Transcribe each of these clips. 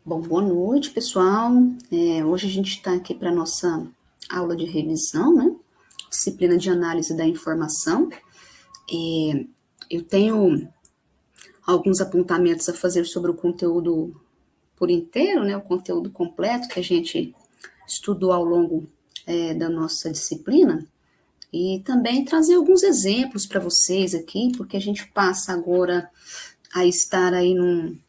Bom, boa noite, pessoal. Hoje a gente está aqui para a nossa aula de revisão, né? Disciplina de análise da informação. Eu tenho alguns apontamentos a fazer sobre o conteúdo por inteiro, né? O conteúdo completo que a gente estudou ao longo da nossa disciplina. E também trazer alguns exemplos para vocês aqui, porque a gente passa agora a estar aí num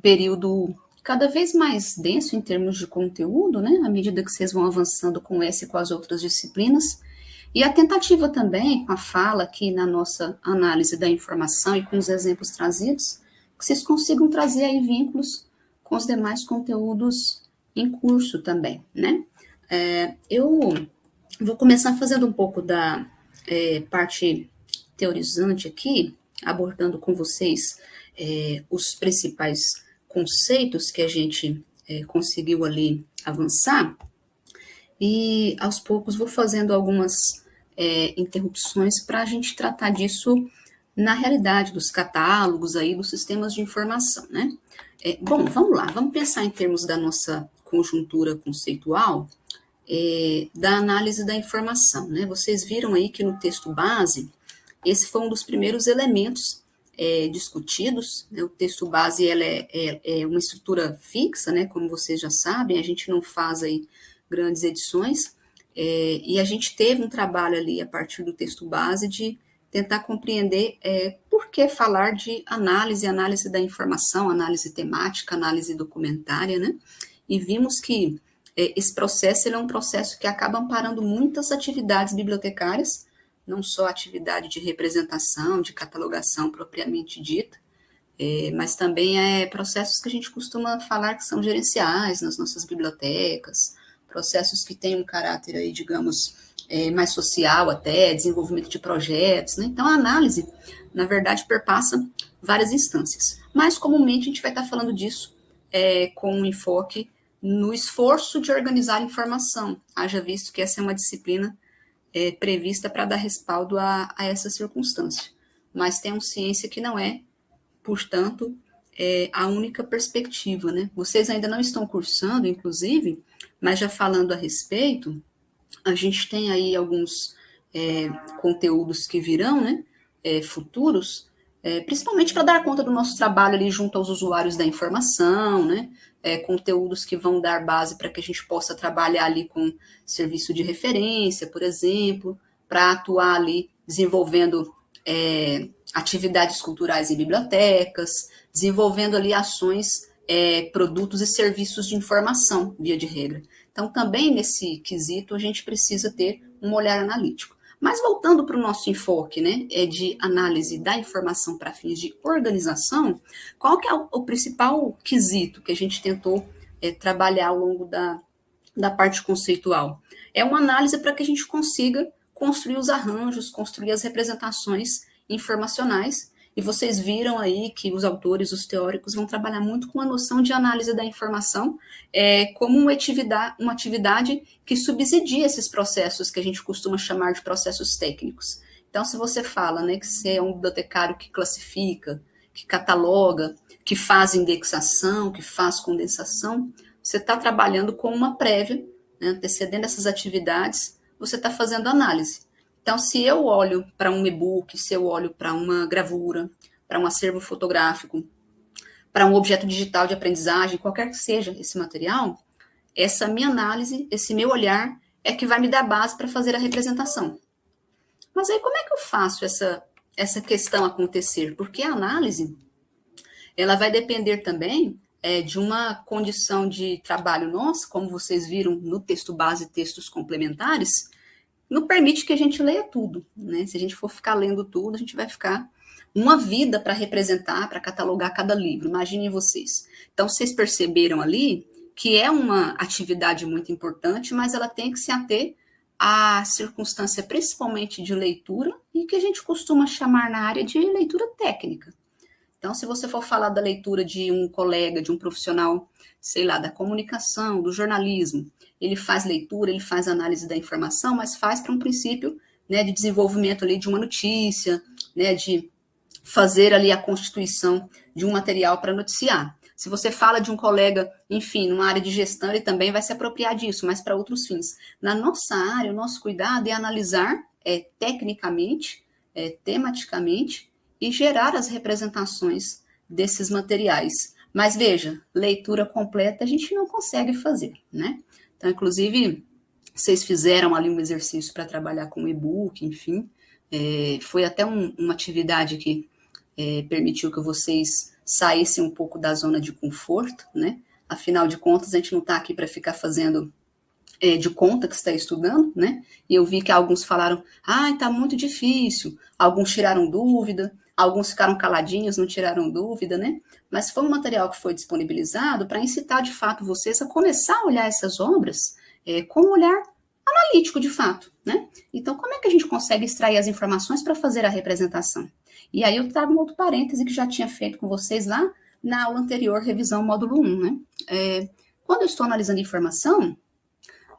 período cada vez mais denso em termos de conteúdo, né, à medida que vocês vão avançando com essa e com as outras disciplinas, e a tentativa também, com a fala aqui na nossa análise da informação e com os exemplos trazidos, que vocês consigam trazer aí vínculos com os demais conteúdos em curso também, né. Eu vou começar fazendo um pouco da parte teorizante aqui, abordando com vocês os principais conceitos que a gente conseguiu ali avançar, e aos poucos vou fazendo algumas interrupções para a gente tratar disso na realidade dos catálogos aí, dos sistemas de informação, né? Bom, vamos lá, vamos pensar em termos da nossa conjuntura conceitual, da análise da informação, né? Vocês viram aí que no texto base, esse foi um dos primeiros elementos discutidos, né? O texto base ela é uma estrutura fixa, né? Como vocês já sabem, a gente não faz aí grandes edições, e a gente teve um trabalho ali a partir do texto base de tentar compreender por que falar de análise da informação, análise temática, análise documentária, né? E vimos que esse processo ele é um processo que acaba amparando muitas atividades bibliotecárias, não só a atividade de representação, de catalogação propriamente dita, mas também processos que a gente costuma falar que são gerenciais nas nossas bibliotecas, processos que têm um caráter aí, digamos, mais social até, desenvolvimento de projetos, né? Então a análise, na verdade, perpassa várias instâncias, mas comumente a gente vai estar falando disso com um enfoque no esforço de organizar a informação, haja visto que essa é uma disciplina prevista para dar respaldo a essa circunstância. Mas tem uma ciência que não é, portanto, a única perspectiva, né? Vocês ainda não estão cursando, inclusive, mas já falando a respeito, a gente tem aí alguns conteúdos que virão, né? Futuros, principalmente para dar conta do nosso trabalho ali junto aos usuários da informação, né? Conteúdos que vão dar base para que a gente possa trabalhar ali com serviço de referência, por exemplo, para atuar ali desenvolvendo atividades culturais em bibliotecas, desenvolvendo ali ações, produtos e serviços de informação, via de regra. Então, também nesse quesito, a gente precisa ter um olhar analítico. Mas voltando para o nosso enfoque, né, de análise da informação para fins de organização, qual que é o principal quesito que a gente tentou trabalhar ao longo da parte conceitual? É uma análise para que a gente consiga construir os arranjos, construir as representações informacionais, e vocês viram aí que os autores, os teóricos, vão trabalhar muito com a noção de análise da informação como uma atividade que subsidia esses processos que a gente costuma chamar de processos técnicos. Então, se você fala, né, que você é um bibliotecário que classifica, que cataloga, que faz indexação, que faz condensação, você está trabalhando com uma prévia, né, antecedendo essas atividades, você está fazendo análise. Então, se eu olho para um e-book, se eu olho para uma gravura, para um acervo fotográfico, para um objeto digital de aprendizagem, qualquer que seja esse material, essa minha análise, esse meu olhar, é que vai me dar base para fazer a representação. Mas aí como é que eu faço essa questão acontecer? Porque a análise, ela vai depender também de uma condição de trabalho nossa, como vocês viram no texto base e textos complementares, não permite que a gente leia tudo, né? Se a gente for ficar lendo tudo, a gente vai ficar uma vida para representar, para catalogar cada livro. Imaginem vocês. Então, vocês perceberam ali que é uma atividade muito importante, mas ela tem que se ater à circunstância principalmente de leitura e que a gente costuma chamar na área de leitura técnica. Então, se você for falar da leitura de um colega, de um profissional, sei lá, da comunicação, do jornalismo, ele faz leitura, ele faz análise da informação, mas faz para um princípio, né, de desenvolvimento ali de uma notícia, né, de fazer ali a constituição de um material para noticiar. Se você fala de um colega, enfim, numa área de gestão, ele também vai se apropriar disso, mas para outros fins. Na nossa área, o nosso cuidado é analisar tecnicamente, tematicamente, e gerar as representações desses materiais. Mas veja, leitura completa a gente não consegue fazer, né? Então, inclusive, vocês fizeram ali um exercício para trabalhar com e-book, enfim, foi até uma atividade que permitiu que vocês saíssem um pouco da zona de conforto, né? Afinal de contas, a gente não está aqui para ficar fazendo de conta que está estudando, né? E eu vi que alguns falaram, está muito difícil. Alguns tiraram dúvida, alguns ficaram caladinhos, não tiraram dúvida, né? Mas foi um material que foi disponibilizado para incitar, de fato, vocês a começar a olhar essas obras com um olhar analítico, de fato, né? Então, como é que a gente consegue extrair as informações para fazer a representação? E aí eu trago um outro parêntese que já tinha feito com vocês lá na aula anterior, revisão módulo 1, né? Quando eu estou analisando informação,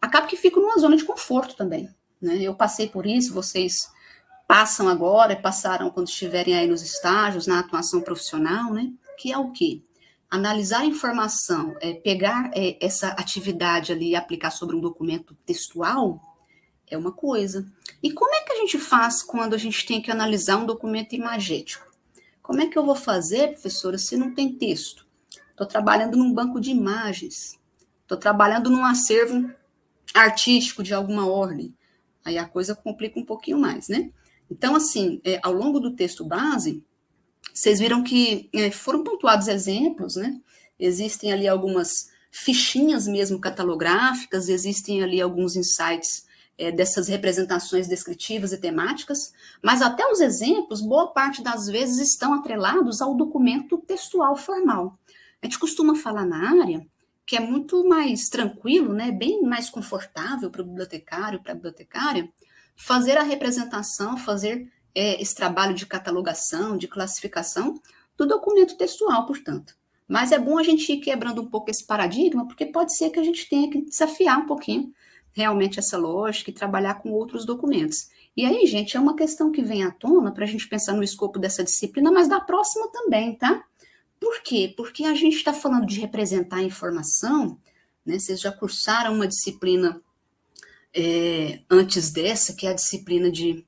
acabo que fico numa zona de conforto também, né? Eu passei por isso, vocês passam agora, passaram quando estiverem aí nos estágios, na atuação profissional, né? Que é o quê? Analisar a informação, pegar essa atividade ali e aplicar sobre um documento textual é uma coisa. E como é que a gente faz quando a gente tem que analisar um documento imagético? Como é que eu vou fazer, professora, se não tem texto? Estou trabalhando num banco de imagens, estou trabalhando num acervo artístico de alguma ordem. Aí a coisa complica um pouquinho mais, né? Então, assim, ao longo do texto base, vocês viram que foram pontuados exemplos, né? Existem ali algumas fichinhas mesmo catalográficas, existem ali alguns insights dessas representações descritivas e temáticas, mas até os exemplos, boa parte das vezes, estão atrelados ao documento textual formal. A gente costuma falar na área que é muito mais tranquilo, né, bem mais confortável para o bibliotecário, para a bibliotecária, fazer a representação, fazer esse trabalho de catalogação, de classificação do documento textual, portanto. Mas é bom a gente ir quebrando um pouco esse paradigma, porque pode ser que a gente tenha que desafiar um pouquinho realmente essa lógica e trabalhar com outros documentos. E aí, gente, é uma questão que vem à tona para a gente pensar no escopo dessa disciplina, mas da próxima também, tá? Por quê? Porque a gente está falando de representar a informação, né? Vocês já cursaram uma disciplina antes dessa, que é a disciplina de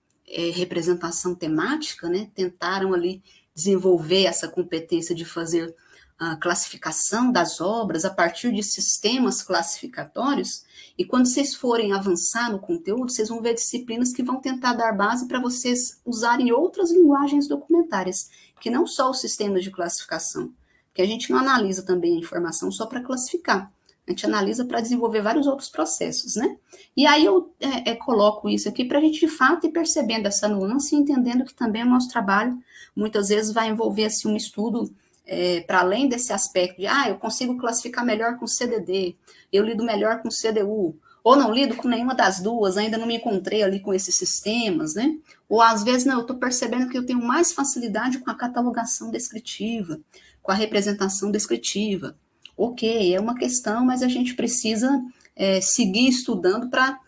representação temática, né? Tentaram ali desenvolver essa competência de fazer a classificação das obras a partir de sistemas classificatórios, e quando vocês forem avançar no conteúdo, vocês vão ver disciplinas que vão tentar dar base para vocês usarem outras linguagens documentárias, que não só os sistemas de classificação, porque a gente não analisa também a informação só para classificar, a gente analisa para desenvolver vários outros processos, né? E aí eu coloco isso aqui para a gente, de fato, ir percebendo essa nuance e entendendo que também o nosso trabalho, muitas vezes, vai envolver assim, um estudo para além desse aspecto de, eu consigo classificar melhor com CDD, eu lido melhor com CDU, ou não lido com nenhuma das duas, ainda não me encontrei ali com esses sistemas, né? Ou às vezes, não, eu estou percebendo que eu tenho mais facilidade com a catalogação descritiva, com a representação descritiva. Ok, é uma questão, mas a gente precisa seguir estudando para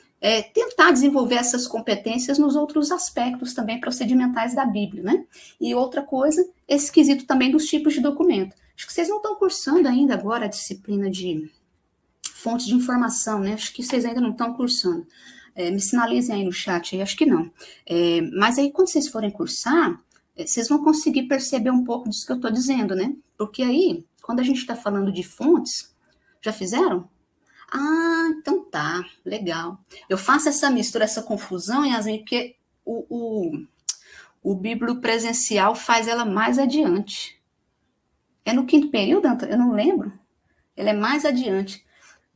tentar desenvolver essas competências nos outros aspectos também procedimentais da Bíblia, né? E outra coisa, esse quesito também dos tipos de documento. Acho que vocês não estão cursando ainda agora a disciplina de fontes de informação, né? Acho que vocês ainda não estão cursando. Me sinalizem aí no chat, acho que não. Mas aí, quando vocês forem cursar, vocês vão conseguir perceber um pouco disso que eu estou dizendo, né? Porque aí, quando a gente está falando de fontes, já fizeram? Então tá, legal. Eu faço essa mistura, essa confusão, Yasmin, porque o bíblio presencial faz ela mais adiante. É no quinto período, eu não lembro. Ela é mais adiante.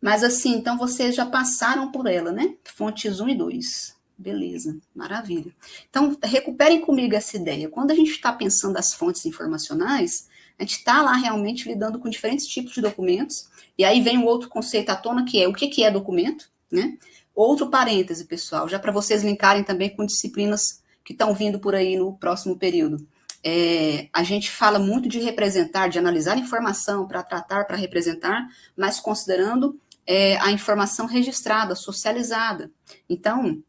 Mas assim, então vocês já passaram por ela, né? Fontes 1 e 2. Beleza, maravilha. Então, recuperem comigo essa ideia. Quando a gente está pensando as fontes informacionais, a gente está lá realmente lidando com diferentes tipos de documentos, e aí vem um outro conceito à tona, que é o que é documento, né? Outro parêntese, pessoal, já para vocês linkarem também com disciplinas que estão vindo por aí no próximo período. A gente fala muito de representar, de analisar informação para tratar, para representar, mas considerando a informação registrada, socializada. Então,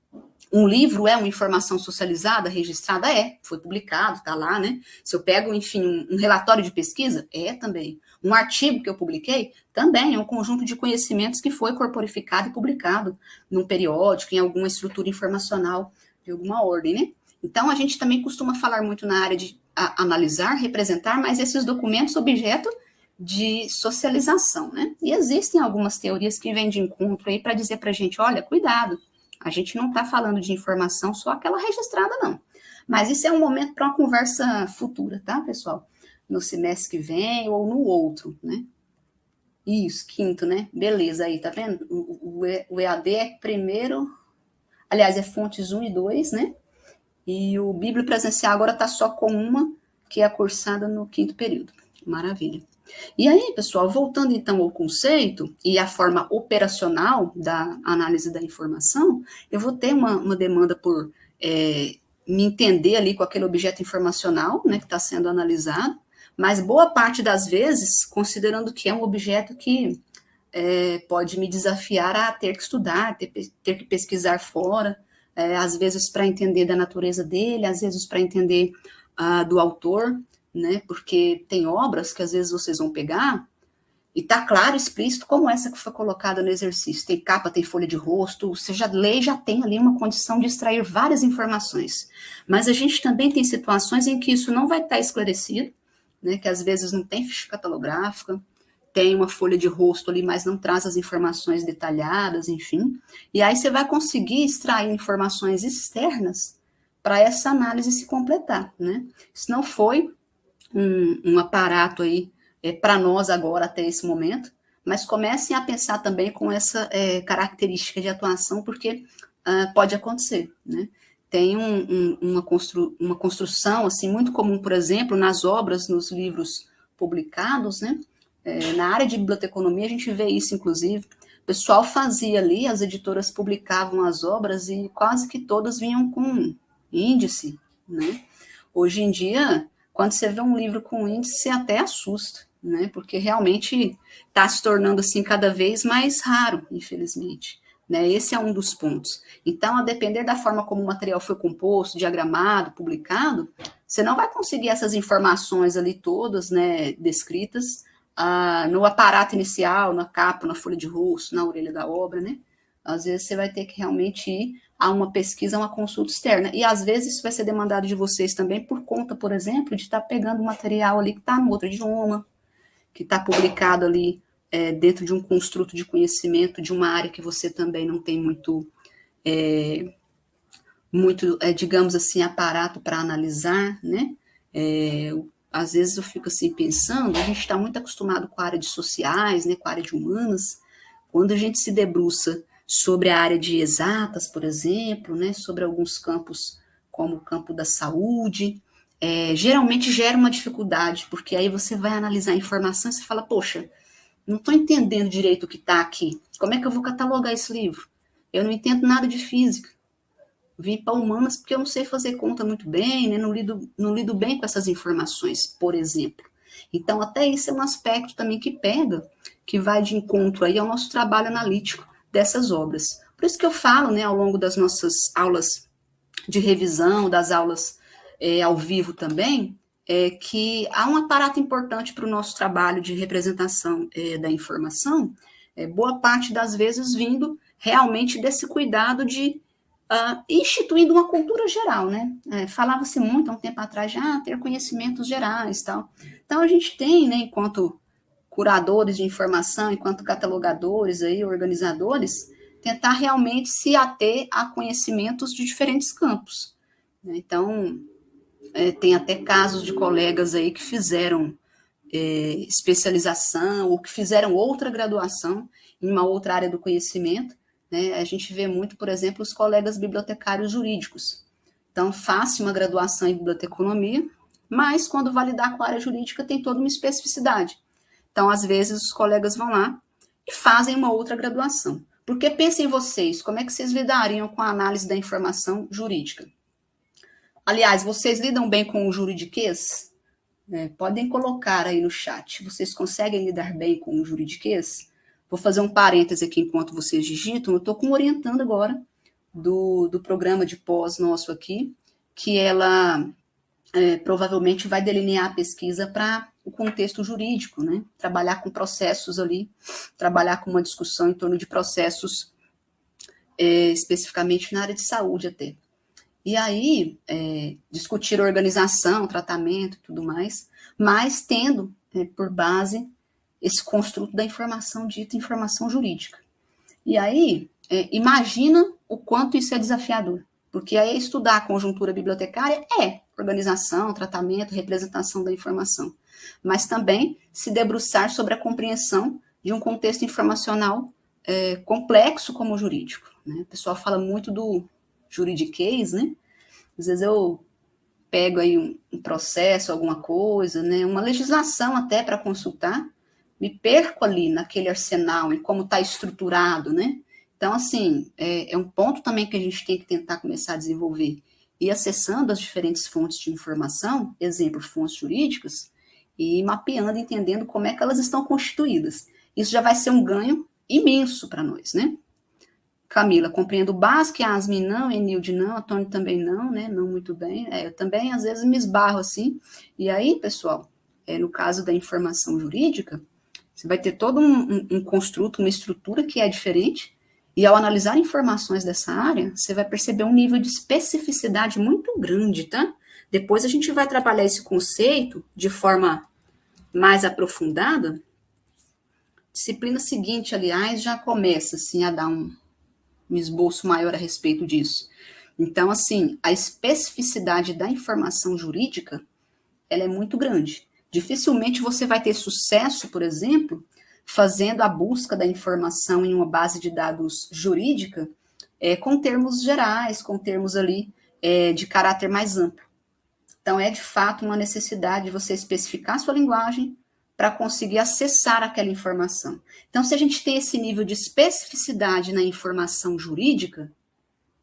Um livro é uma informação socializada, registrada? Foi publicado, está lá, né? Se eu pego, enfim, um relatório de pesquisa? Também. Um artigo que eu publiquei? Também. É um conjunto de conhecimentos que foi corporificado e publicado num periódico, em alguma estrutura informacional de alguma ordem, né? Então, a gente também costuma falar muito na área de analisar, representar, mas esses documentos objeto de socialização, né? E existem algumas teorias que vêm de encontro aí para dizer para a gente, olha, cuidado, a gente não está falando de informação só aquela registrada, não. Mas isso é um momento para uma conversa futura, tá, pessoal? No semestre que vem ou no outro, né? Isso, quinto, né? Beleza, aí, tá vendo? O EAD é primeiro, aliás, é fontes 1 e 2, né? E o Bíblia Presencial agora está só com uma, que é a cursada no quinto período. Maravilha. E aí, pessoal, voltando então ao conceito e à forma operacional da análise da informação, eu vou ter uma demanda por me entender ali com aquele objeto informacional, né, que está sendo analisado, mas boa parte das vezes, considerando que é um objeto que pode me desafiar a ter que estudar, ter que pesquisar fora, às vezes para entender da natureza dele, às vezes para entender do autor, né? Porque tem obras que às vezes vocês vão pegar e tá claro, explícito, como essa que foi colocada no exercício. Tem capa, tem folha de rosto, você já lê e já tem ali uma condição de extrair várias informações. Mas a gente também tem situações em que isso não vai estar esclarecido, né? Que às vezes não tem ficha catalográfica, tem uma folha de rosto ali, mas não traz as informações detalhadas, enfim. E aí você vai conseguir extrair informações externas para essa análise se completar, né? Isso não foi um aparato aí para nós agora até esse momento, mas comecem a pensar também com essa característica de atuação, porque pode acontecer, né? Tem uma construção assim muito comum, por exemplo, nas obras, nos livros publicados, né? Na área de biblioteconomia a gente vê isso, inclusive. O pessoal fazia ali, as editoras publicavam as obras e quase que todas vinham com índice, né? Hoje em dia, quando você vê um livro com índice, você até assusta, né? Porque realmente está se tornando assim cada vez mais raro, infelizmente. Né? Esse é um dos pontos. Então, a depender da forma como o material foi composto, diagramado, publicado, você não vai conseguir essas informações ali todas, né, descritas no aparato inicial, na capa, na folha de rosto, na orelha da obra, né? Às vezes você vai ter que realmente ir a uma pesquisa, a uma consulta externa. E às vezes isso vai ser demandado de vocês também por conta, por exemplo, de estar pegando material ali que está no outro idioma, que está publicado ali dentro de um construto de conhecimento de uma área que você também não tem muito, digamos assim, aparato para analisar, né? Às vezes eu fico assim pensando, a gente está muito acostumado com a área de sociais, né, com a área de humanas, quando a gente se debruça sobre a área de exatas, por exemplo, né, sobre alguns campos, como o campo da saúde, geralmente gera uma dificuldade, porque aí você vai analisar a informação e você fala, poxa, não estou entendendo direito o que está aqui, como é que eu vou catalogar esse livro? Eu não entendo nada de física. Vim para humanas porque eu não sei fazer conta muito bem, né? Não lido bem com essas informações, por exemplo. Então, até isso é um aspecto também que pega, que vai de encontro aí ao nosso trabalho analítico dessas obras. Por isso que eu falo, né, ao longo das nossas aulas de revisão, das aulas ao vivo também, que há um aparato importante para o nosso trabalho de representação da informação, boa parte das vezes vindo realmente desse cuidado de instituindo uma cultura geral, né? Falava-se muito há um tempo atrás de ter conhecimentos gerais, tal. Então a gente tem, né, enquanto curadores de informação, enquanto catalogadores aí, organizadores, tentar realmente se ater a conhecimentos de diferentes campos. Né? Então tem até casos de colegas aí que fizeram especialização ou que fizeram outra graduação em uma outra área do conhecimento. Né? A gente vê muito, por exemplo, os colegas bibliotecários jurídicos. Então, faz uma graduação em biblioteconomia, mas quando vai lidar com a área jurídica tem toda uma especificidade. Então, às vezes, os colegas vão lá e fazem uma outra graduação. Porque pensem vocês, como é que vocês lidariam com a análise da informação jurídica? Aliás, vocês lidam bem com o juridiquês? Podem colocar aí no chat. Vocês conseguem lidar bem com o juridiquês? Vou fazer um parêntese aqui enquanto vocês digitam. Eu estou orientando agora do programa de pós nosso aqui, que ela provavelmente vai delinear a pesquisa para o contexto jurídico, né? Trabalhar com processos ali, trabalhar com uma discussão em torno de processos especificamente na área de saúde até. E aí, discutir organização, tratamento e tudo mais, mas tendo por base esse construto da informação dita informação jurídica. E aí, imagina o quanto isso é desafiador, porque aí estudar a conjuntura bibliotecária organização, tratamento, representação da informação, mas também se debruçar sobre a compreensão de um contexto informacional complexo como o jurídico, né? O pessoal fala muito do juridiquês, né? Às vezes eu pego aí um processo, alguma coisa, né? Uma legislação até para consultar, me perco ali naquele arsenal, em como está estruturado, né? Então, assim, é um ponto também que a gente tem que tentar começar a desenvolver. E acessando as diferentes fontes de informação, exemplo, fontes jurídicas, e mapeando, entendendo como é que elas estão constituídas. Isso já vai ser um ganho imenso para nós, né? Camila, compreendo o básico, Yasmin não, Enilde não, Antônio também não, né? Não muito bem. Eu também, às vezes, me esbarro assim. E aí, pessoal, no caso da informação jurídica, você vai ter todo um construto, uma estrutura que é diferente, e ao analisar informações dessa área, você vai perceber um nível de especificidade muito grande, tá? Depois a gente vai trabalhar esse conceito de forma mais aprofundada. Disciplina seguinte, aliás, já começa assim, a dar um esboço maior a respeito disso. Então, assim, a especificidade da informação jurídica, ela é muito grande. Dificilmente você vai ter sucesso, por exemplo, fazendo a busca da informação em uma base de dados jurídica com termos gerais, com termos ali de caráter mais amplo. Então, é de fato uma necessidade de você especificar a sua linguagem para conseguir acessar aquela informação. Então, se a gente tem esse nível de especificidade na informação jurídica,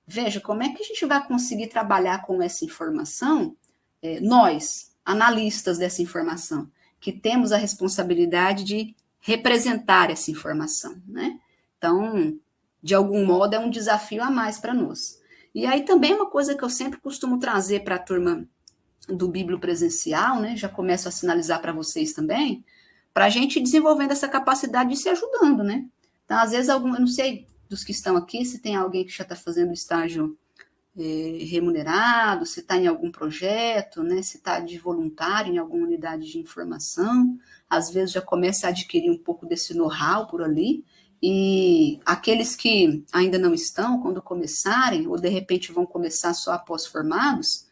veja como é que a gente vai conseguir trabalhar com essa informação, nós, analistas dessa informação, que temos a responsabilidade de representar essa informação, né? Então, de algum modo, é um desafio a mais para nós. E aí também uma coisa que eu sempre costumo trazer para a turma do Bíblio presencial, né? Já começo a sinalizar para vocês também, para a gente ir desenvolvendo essa capacidade de se ajudando, né? Então, às vezes, eu não sei dos que estão aqui, se tem alguém que já está fazendo estágio remunerado, se está em algum projeto, né, se está de voluntário em alguma unidade de informação, às vezes já começa a adquirir um pouco desse know-how por ali, e aqueles que ainda não estão, quando começarem, ou de repente vão começar só após formados,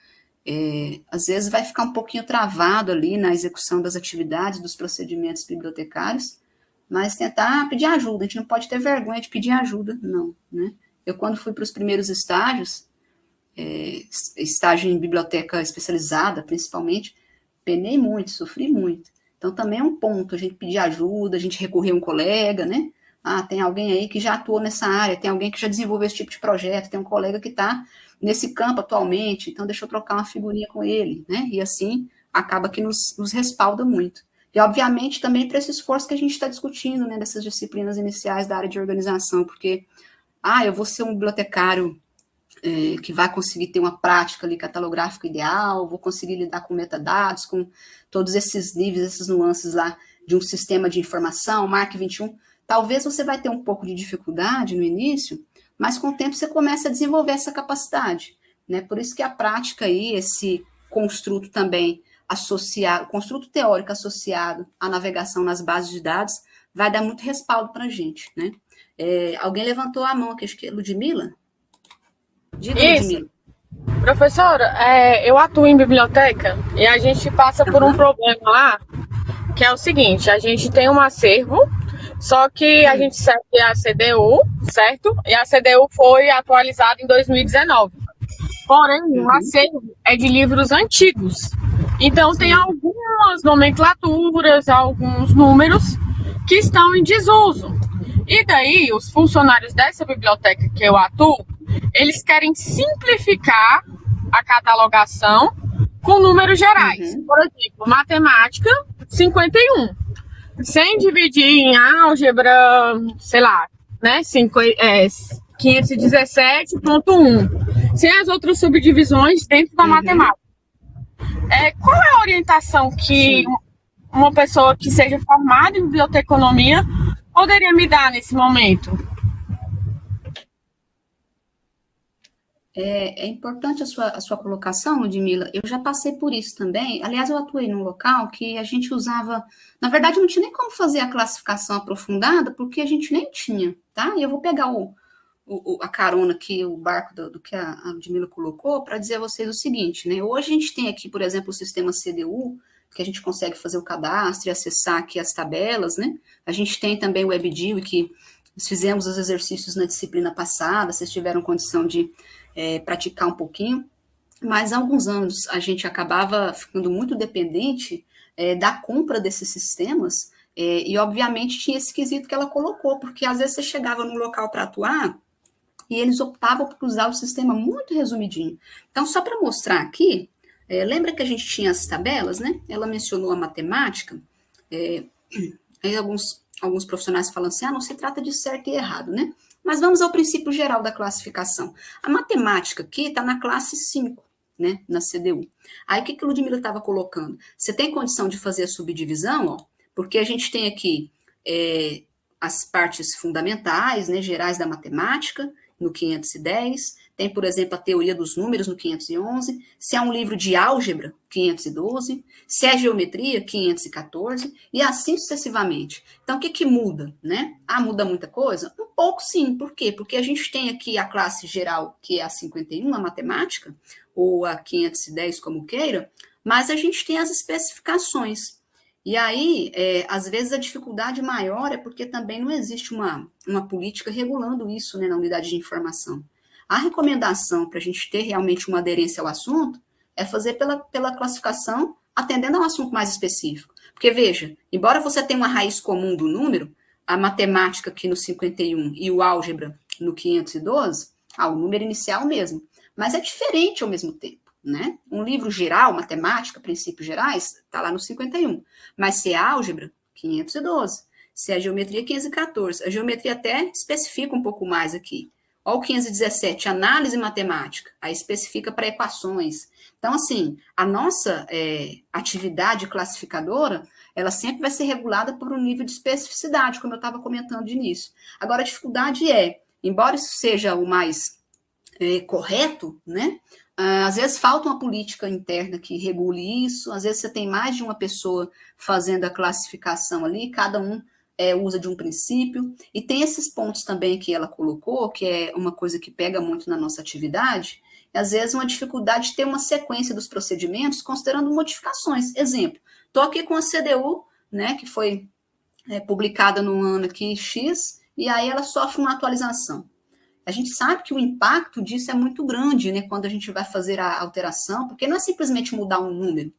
às vezes vai ficar um pouquinho travado ali na execução das atividades, dos procedimentos bibliotecários, mas tentar pedir ajuda, a gente não pode ter vergonha de pedir ajuda, não, né? Eu, quando fui para os primeiros estágios, estágio em biblioteca especializada, principalmente, penei muito, sofri muito. Então, também é um ponto, a gente pedir ajuda, a gente recorrer a um colega, né? Tem alguém aí que já atuou nessa área, tem alguém que já desenvolveu esse tipo de projeto, tem um colega que está nesse campo atualmente, então deixa eu trocar uma figurinha com ele, né? E assim, acaba que nos respalda muito. E, obviamente, também para esse esforço que a gente está discutindo, né? Dessas disciplinas iniciais da área de organização, porque, eu vou ser um bibliotecário que vai conseguir ter uma prática ali catalográfica ideal, vou conseguir lidar com metadados, com todos esses níveis, essas nuances lá de um sistema de informação, MARC 21, talvez você vai ter um pouco de dificuldade no início, mas com o tempo você começa a desenvolver essa capacidade, né? Por isso que a prática aí, esse construto também associado, construto teórico associado à navegação nas bases de dados, vai dar muito respaldo para a gente, né? Alguém levantou a mão aqui, acho que é Ludmila? Diga, isso. Ludmila. Professora, eu atuo em biblioteca e a gente passa por um problema lá, que é o seguinte, a gente tem um acervo, só que a gente segue a CDU, certo? E a CDU foi atualizada em 2019. Porém, o acervo é de livros antigos. Então, tem algumas nomenclaturas, alguns números que estão em desuso. E daí, os funcionários dessa biblioteca que eu atuo, eles querem simplificar a catalogação com números gerais. Por exemplo, matemática, 51. Sem dividir em álgebra, sei lá, né? 517.1, sem as outras subdivisões dentro da matemática. Qual é a orientação que uma pessoa que seja formada em biblioteconomia poderia me dar nesse momento? É importante a sua colocação, Ludmila. Eu já passei por isso também. Aliás, eu atuei num local que a gente usava. Na verdade, não tinha nem como fazer a classificação aprofundada, porque a gente nem tinha, tá? E eu vou pegar a carona aqui, o barco do que a Ludmila colocou, para dizer a vocês o seguinte, né? Hoje a gente tem aqui, por exemplo, o sistema CDU, que a gente consegue fazer o cadastro e acessar aqui as tabelas, né? A gente tem também o WebDIL, que nós fizemos os exercícios na disciplina passada, vocês tiveram condição de praticar um pouquinho, mas há alguns anos a gente acabava ficando muito dependente da compra desses sistemas, e obviamente tinha esse quesito que ela colocou, porque às vezes você chegava num local para atuar e eles optavam por usar o sistema muito resumidinho. Então, só para mostrar aqui, lembra que a gente tinha as tabelas, né? Ela mencionou a matemática, aí alguns profissionais falam assim, não se trata de certo e errado, né? Mas vamos ao princípio geral da classificação. A matemática aqui está na classe 5, né, na CDU. Aí o que a Ludmila estava colocando? Você tem condição de fazer a subdivisão, ó, porque a gente tem aqui as partes fundamentais, né, gerais da matemática, no 510, tem, por exemplo, a teoria dos números no 511, se é um livro de álgebra, 512, se é geometria, 514, e assim sucessivamente. Então, o que muda, né? Muda muita coisa? Um pouco sim, por quê? Porque a gente tem aqui a classe geral, que é a 51, a matemática, ou a 510, como queira, mas a gente tem as especificações. E aí, às vezes, a dificuldade maior é porque também não existe uma política regulando isso, né, na unidade de informação. A recomendação para a gente ter realmente uma aderência ao assunto é fazer pela classificação, atendendo a um assunto mais específico. Porque, veja, embora você tenha uma raiz comum do número, a matemática aqui no 51 e o álgebra no 512, o número inicial mesmo, mas é diferente ao mesmo tempo. Né? Um livro geral, matemática, princípios gerais, está lá no 51. Mas se é álgebra, 512. Se é geometria, 514. A geometria até especifica um pouco mais aqui. Olha o 517, análise matemática. Aí especifica para equações. Então, assim, a nossa atividade classificadora, ela sempre vai ser regulada por um nível de especificidade, como eu estava comentando de início. Agora, a dificuldade embora isso seja o mais correto, né? Às vezes falta uma política interna que regule isso, às vezes você tem mais de uma pessoa fazendo a classificação ali, cada um usa de um princípio, e tem esses pontos também que ela colocou, que é uma coisa que pega muito na nossa atividade, e às vezes uma dificuldade de ter uma sequência dos procedimentos considerando modificações. Exemplo, estou aqui com a CDU, né, que foi publicada no ano aqui X, e aí ela sofre uma atualização. A gente sabe que o impacto disso é muito grande, né, quando a gente vai fazer a alteração, porque não é simplesmente mudar um número,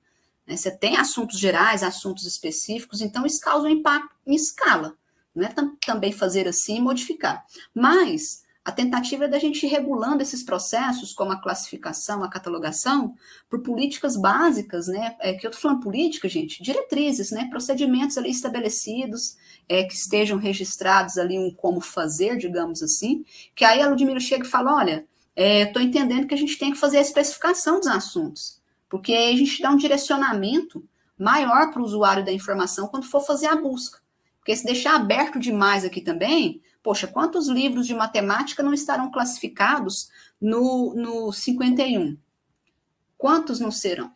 né, você tem assuntos gerais, assuntos específicos, então isso causa um impacto em escala, não é também fazer assim e modificar. Mas a tentativa é da gente ir regulando esses processos, como a classificação, a catalogação, por políticas básicas, né, que eu estou falando política, gente, diretrizes, né, procedimentos ali estabelecidos, que estejam registrados ali um como fazer, digamos assim, que aí a Ludmila chega e fala, olha, estou entendendo que a gente tem que fazer a especificação dos assuntos, porque aí a gente dá um direcionamento maior para o usuário da informação quando for fazer a busca. Porque se deixar aberto demais aqui também, poxa, quantos livros de matemática não estarão classificados no 51? Quantos não serão?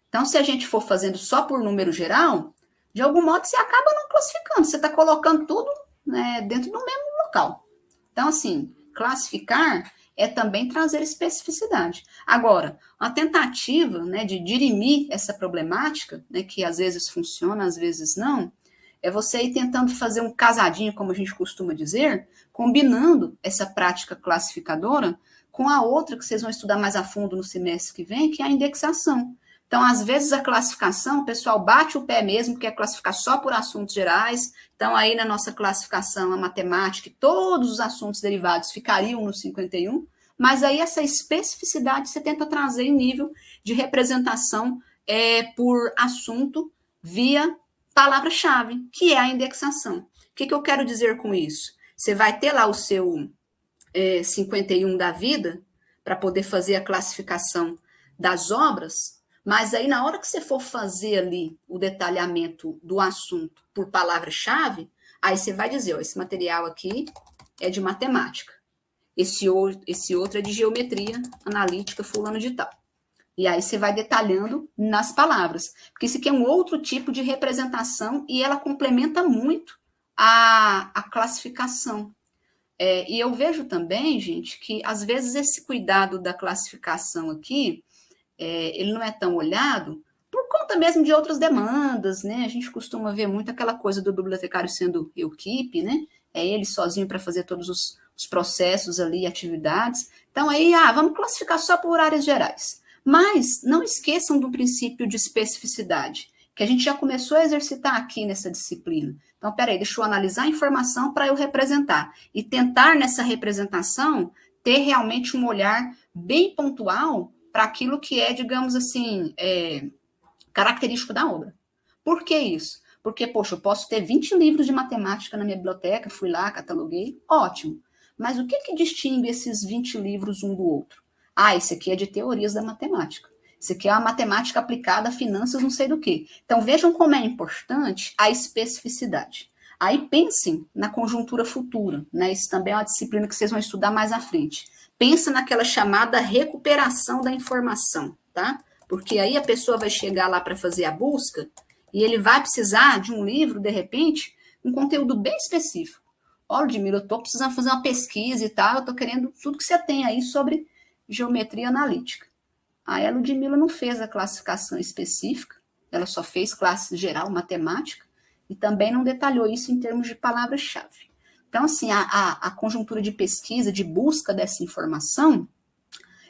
Então, se a gente for fazendo só por número geral, de algum modo você acaba não classificando, você está colocando tudo, né, dentro do mesmo local. Então, assim, classificar é também trazer especificidade. Agora, a tentativa, né, de dirimir essa problemática, né, que às vezes funciona, às vezes não, é você ir tentando fazer um casadinho, como a gente costuma dizer, combinando essa prática classificadora com a outra que vocês vão estudar mais a fundo no semestre que vem, que é a indexação. Então, às vezes, a classificação, o pessoal bate o pé mesmo, quer classificar só por assuntos gerais. Então, aí na nossa classificação, a matemática, todos os assuntos derivados ficariam no 51, mas aí essa especificidade você tenta trazer em nível de representação por assunto via palavra-chave, que é a indexação. O que eu quero dizer com isso? Você vai ter lá o seu 51 da vida, para poder fazer a classificação das obras, mas aí na hora que você for fazer ali o detalhamento do assunto por palavra-chave, aí você vai dizer, ó, esse material aqui é de matemática, esse outro é de geometria analítica fulano de tal. E aí você vai detalhando nas palavras, porque isso aqui é um outro tipo de representação e ela complementa muito a classificação. E eu vejo também, gente, que às vezes esse cuidado da classificação aqui, ele não é tão olhado por conta mesmo de outras demandas, né? A gente costuma ver muito aquela coisa do bibliotecário sendo equipe, né? É ele sozinho para fazer todos os processos ali, atividades. Então aí, vamos classificar só por áreas gerais. Mas não esqueçam do princípio de especificidade, que a gente já começou a exercitar aqui nessa disciplina. Então, peraí, deixa eu analisar a informação para eu representar. E tentar nessa representação ter realmente um olhar bem pontual para aquilo que é, digamos assim, característico da obra. Por que isso? Porque, poxa, eu posso ter 20 livros de matemática na minha biblioteca, fui lá, cataloguei, ótimo. Mas o que distingue esses 20 livros um do outro? Esse aqui é de teorias da matemática. Isso aqui é a matemática aplicada a finanças, não sei do que. Então, vejam como é importante a especificidade. Aí pensem na conjuntura futura, né? Isso também é uma disciplina que vocês vão estudar mais à frente. Pensa naquela chamada recuperação da informação, tá? Porque aí a pessoa vai chegar lá para fazer a busca e ele vai precisar de um livro, de repente, um conteúdo bem específico. Olha, Ludmila, eu estou precisando fazer uma pesquisa e tal, eu estou querendo tudo que você tem aí sobre geometria analítica. Aí a Ludmila não fez a classificação específica, ela só fez classe geral, matemática, e também não detalhou isso em termos de palavra-chave. Então, assim, a conjuntura de pesquisa, de busca dessa informação,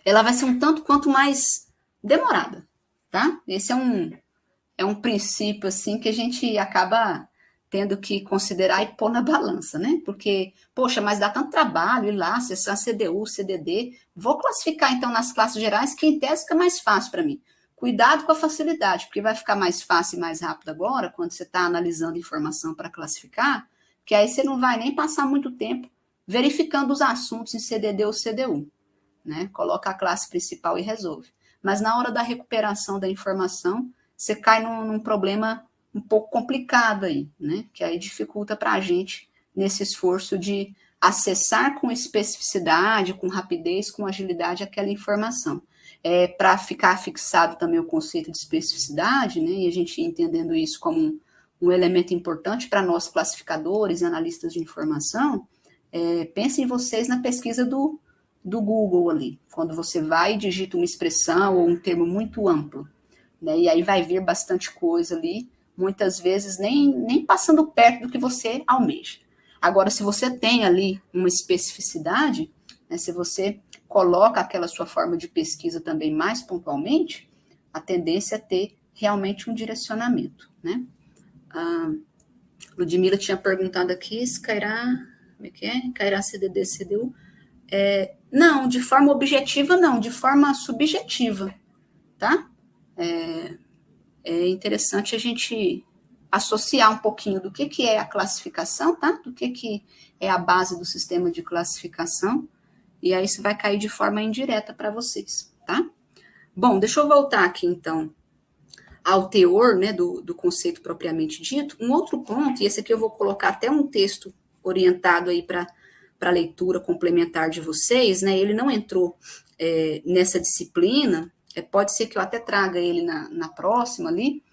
ela vai ser um tanto quanto mais demorada, tá? Esse é um princípio, assim, que a gente acaba tendo que considerar e pôr na balança, né? Porque, poxa, mas dá tanto trabalho ir lá, acessar CDU, CDD, vou classificar, então, nas classes gerais, que em tese fica mais fácil para mim. Cuidado com a facilidade, porque vai ficar mais fácil e mais rápido agora, quando você está analisando informação para classificar, que aí você não vai nem passar muito tempo verificando os assuntos em CDD ou CDU, né? Coloca a classe principal e resolve. Mas na hora da recuperação da informação, você cai num problema um pouco complicado aí, né? Que aí dificulta para a gente nesse esforço de acessar com especificidade, com rapidez, com agilidade aquela informação. Para ficar fixado também o conceito de especificidade, né? E a gente entendendo isso como um elemento importante para nós classificadores e analistas de informação, pensem vocês na pesquisa do Google ali, quando você vai e digita uma expressão ou um termo muito amplo, né? E aí vai vir bastante coisa ali, muitas vezes nem passando perto do que você almeja. Agora, se você tem ali uma especificidade, né, se você coloca aquela sua forma de pesquisa também mais pontualmente, a tendência é ter realmente um direcionamento, né? Ludmila tinha perguntado aqui se cairá, como é que é? Cairá CDD, CDU? Não, de forma objetiva não, de forma subjetiva, tá? É interessante a gente associar um pouquinho do que é a classificação, tá? Do que é a base do sistema de classificação, e aí isso vai cair de forma indireta para vocês, tá? Bom, deixa eu voltar aqui, então, ao teor, né, do conceito propriamente dito. Um outro ponto, e esse aqui eu vou colocar até um texto orientado aí para leitura complementar de vocês, né? Ele não entrou nessa disciplina, pode ser que eu até traga ele na próxima ali,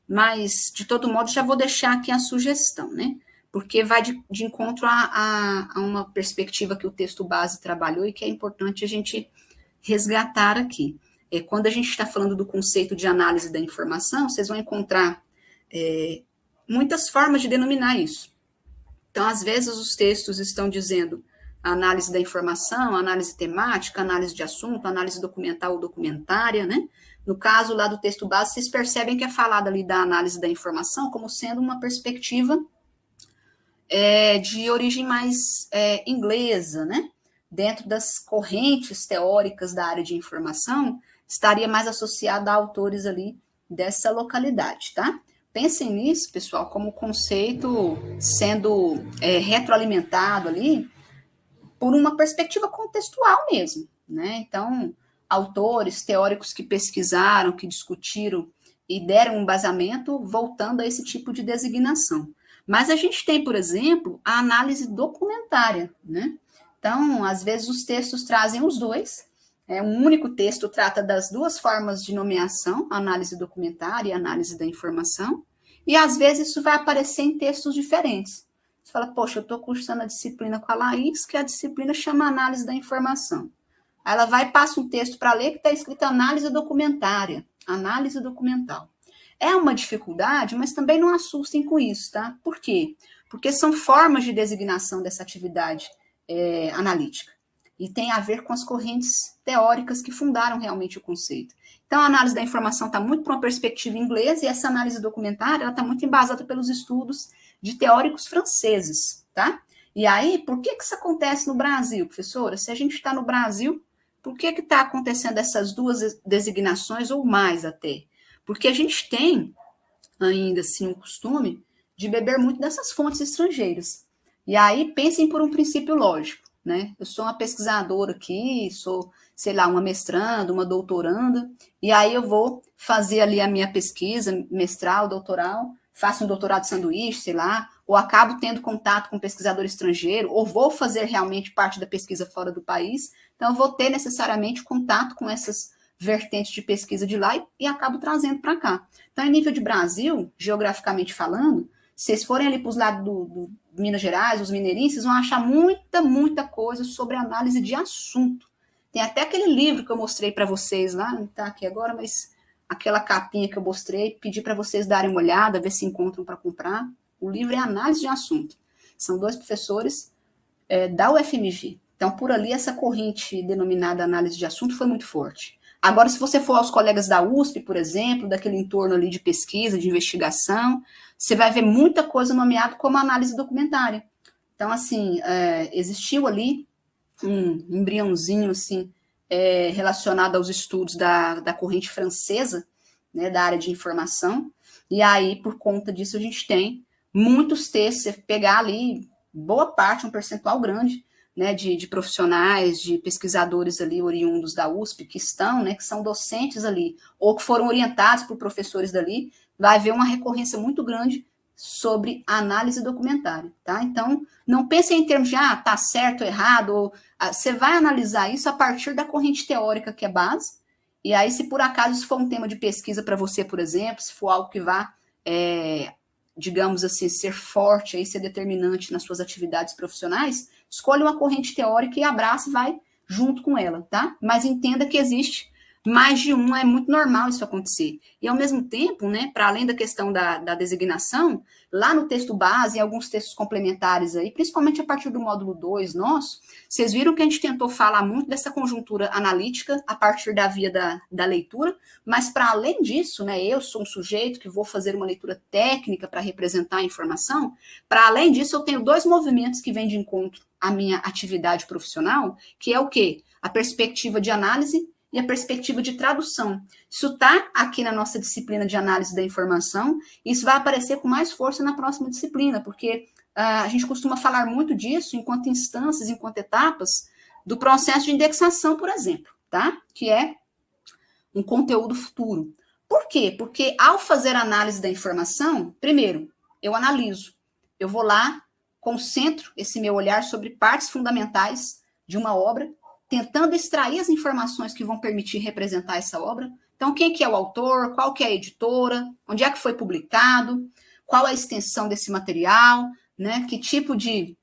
mas, de todo modo, já vou deixar aqui a sugestão, né? Porque vai de encontro a uma perspectiva que o texto base trabalhou e que é importante a gente resgatar aqui. Quando a gente está falando do conceito de análise da informação, vocês vão encontrar muitas formas de denominar isso. Então, às vezes, os textos estão dizendo análise da informação, análise temática, análise de assunto, análise documental ou documentária, né? No caso lá do texto base, vocês percebem que é falado ali da análise da informação como sendo uma perspectiva de origem mais inglesa, né? Dentro das correntes teóricas da área de informação, estaria mais associada a autores ali dessa localidade, tá? Pensem nisso, pessoal, como conceito sendo retroalimentado ali por uma perspectiva contextual mesmo, né? Então, autores, teóricos que pesquisaram, que discutiram e deram um embasamento voltando a esse tipo de designação. Mas a gente tem, por exemplo, a análise documentária, né? Então, às vezes os textos trazem os dois. Um único texto trata das duas formas de nomeação, análise documentária e análise da informação, e às vezes isso vai aparecer em textos diferentes. Você fala, poxa, eu estou cursando a disciplina com a Laís, que a disciplina chama análise da informação. Aí ela vai e passa um texto para ler que está escrito análise documentária, análise documental. É uma dificuldade, mas também não assustem com isso, tá? Por quê? Porque são formas de designação dessa atividade analítica. E tem a ver com as correntes teóricas que fundaram realmente o conceito. Então, a análise da informação está muito para uma perspectiva inglesa, e essa análise documentária está muito embasada pelos estudos de teóricos franceses, tá? E aí, por que isso acontece no Brasil, professora? Se a gente está no Brasil, por que está acontecendo essas duas designações, ou mais até? Porque a gente tem, ainda assim, o costume de beber muito dessas fontes estrangeiras. E aí, pensem por um princípio lógico, né? Eu sou uma pesquisadora aqui, sou, sei lá, uma mestranda, uma doutoranda, e aí eu vou fazer ali a minha pesquisa, mestral, doutoral, faço um doutorado de sanduíche, sei lá, ou acabo tendo contato com um pesquisador estrangeiro, ou vou fazer realmente parte da pesquisa fora do país, então eu vou ter necessariamente contato com essas vertentes de pesquisa de lá e acabo trazendo para cá. Então, em nível de Brasil, geograficamente falando, se vocês forem ali para os lados do Minas Gerais, os mineirinhos, vocês vão achar muita coisa sobre análise de assunto. Tem até aquele livro que eu mostrei para vocês lá, não está aqui agora, mas aquela capinha que eu mostrei, pedi para vocês darem uma olhada, ver se encontram para comprar. O livro é Análise de Assunto. São dois professores da UFMG. Então, por ali, essa corrente denominada análise de assunto foi muito forte. Agora, se você for aos colegas da USP, por exemplo, daquele entorno ali de pesquisa, de investigação, você vai ver muita coisa nomeada como análise documentária. Então, assim, existiu ali um embriãozinho, assim, relacionado aos estudos da corrente francesa, né, da área de informação, e aí, por conta disso, a gente tem muitos textos, você pegar ali, boa parte, um percentual grande, né, de profissionais, de pesquisadores ali oriundos da USP, que estão, né, que são docentes ali, ou que foram orientados por professores dali, vai haver uma recorrência muito grande sobre análise documentária, tá? Então, não pensem em termos de, tá certo ou errado, ou, você vai analisar isso a partir da corrente teórica que é base, e aí, se por acaso isso for um tema de pesquisa para você, por exemplo, se for algo que vá, digamos assim, ser forte, aí, ser determinante nas suas atividades profissionais, escolha uma corrente teórica e abraça e vai junto com ela, tá? Mas entenda que existe mais de um, é muito normal isso acontecer. E, ao mesmo tempo, né, para além da questão da designação, lá no texto base, em alguns textos complementares aí, principalmente a partir do módulo 2 nosso, vocês viram que a gente tentou falar muito dessa conjuntura analítica a partir da via da leitura, mas para além disso, né, eu sou um sujeito que vou fazer uma leitura técnica para representar a informação, para além disso eu tenho dois movimentos que vêm de encontro à minha atividade profissional, que é o quê? A perspectiva de análise e a perspectiva de tradução. Isso está aqui na nossa disciplina de análise da informação, e isso vai aparecer com mais força na próxima disciplina, porque a gente costuma falar muito disso enquanto instâncias, enquanto etapas do processo de indexação, por exemplo, tá? Que é um conteúdo futuro. Por quê? Porque ao fazer análise da informação, primeiro, eu analiso, eu vou lá, concentro esse meu olhar sobre partes fundamentais de uma obra, tentando extrair as informações que vão permitir representar essa obra. Então, quem que é o autor, qual que é a editora, onde é que foi publicado, qual é a extensão desse material, né? Que tipo de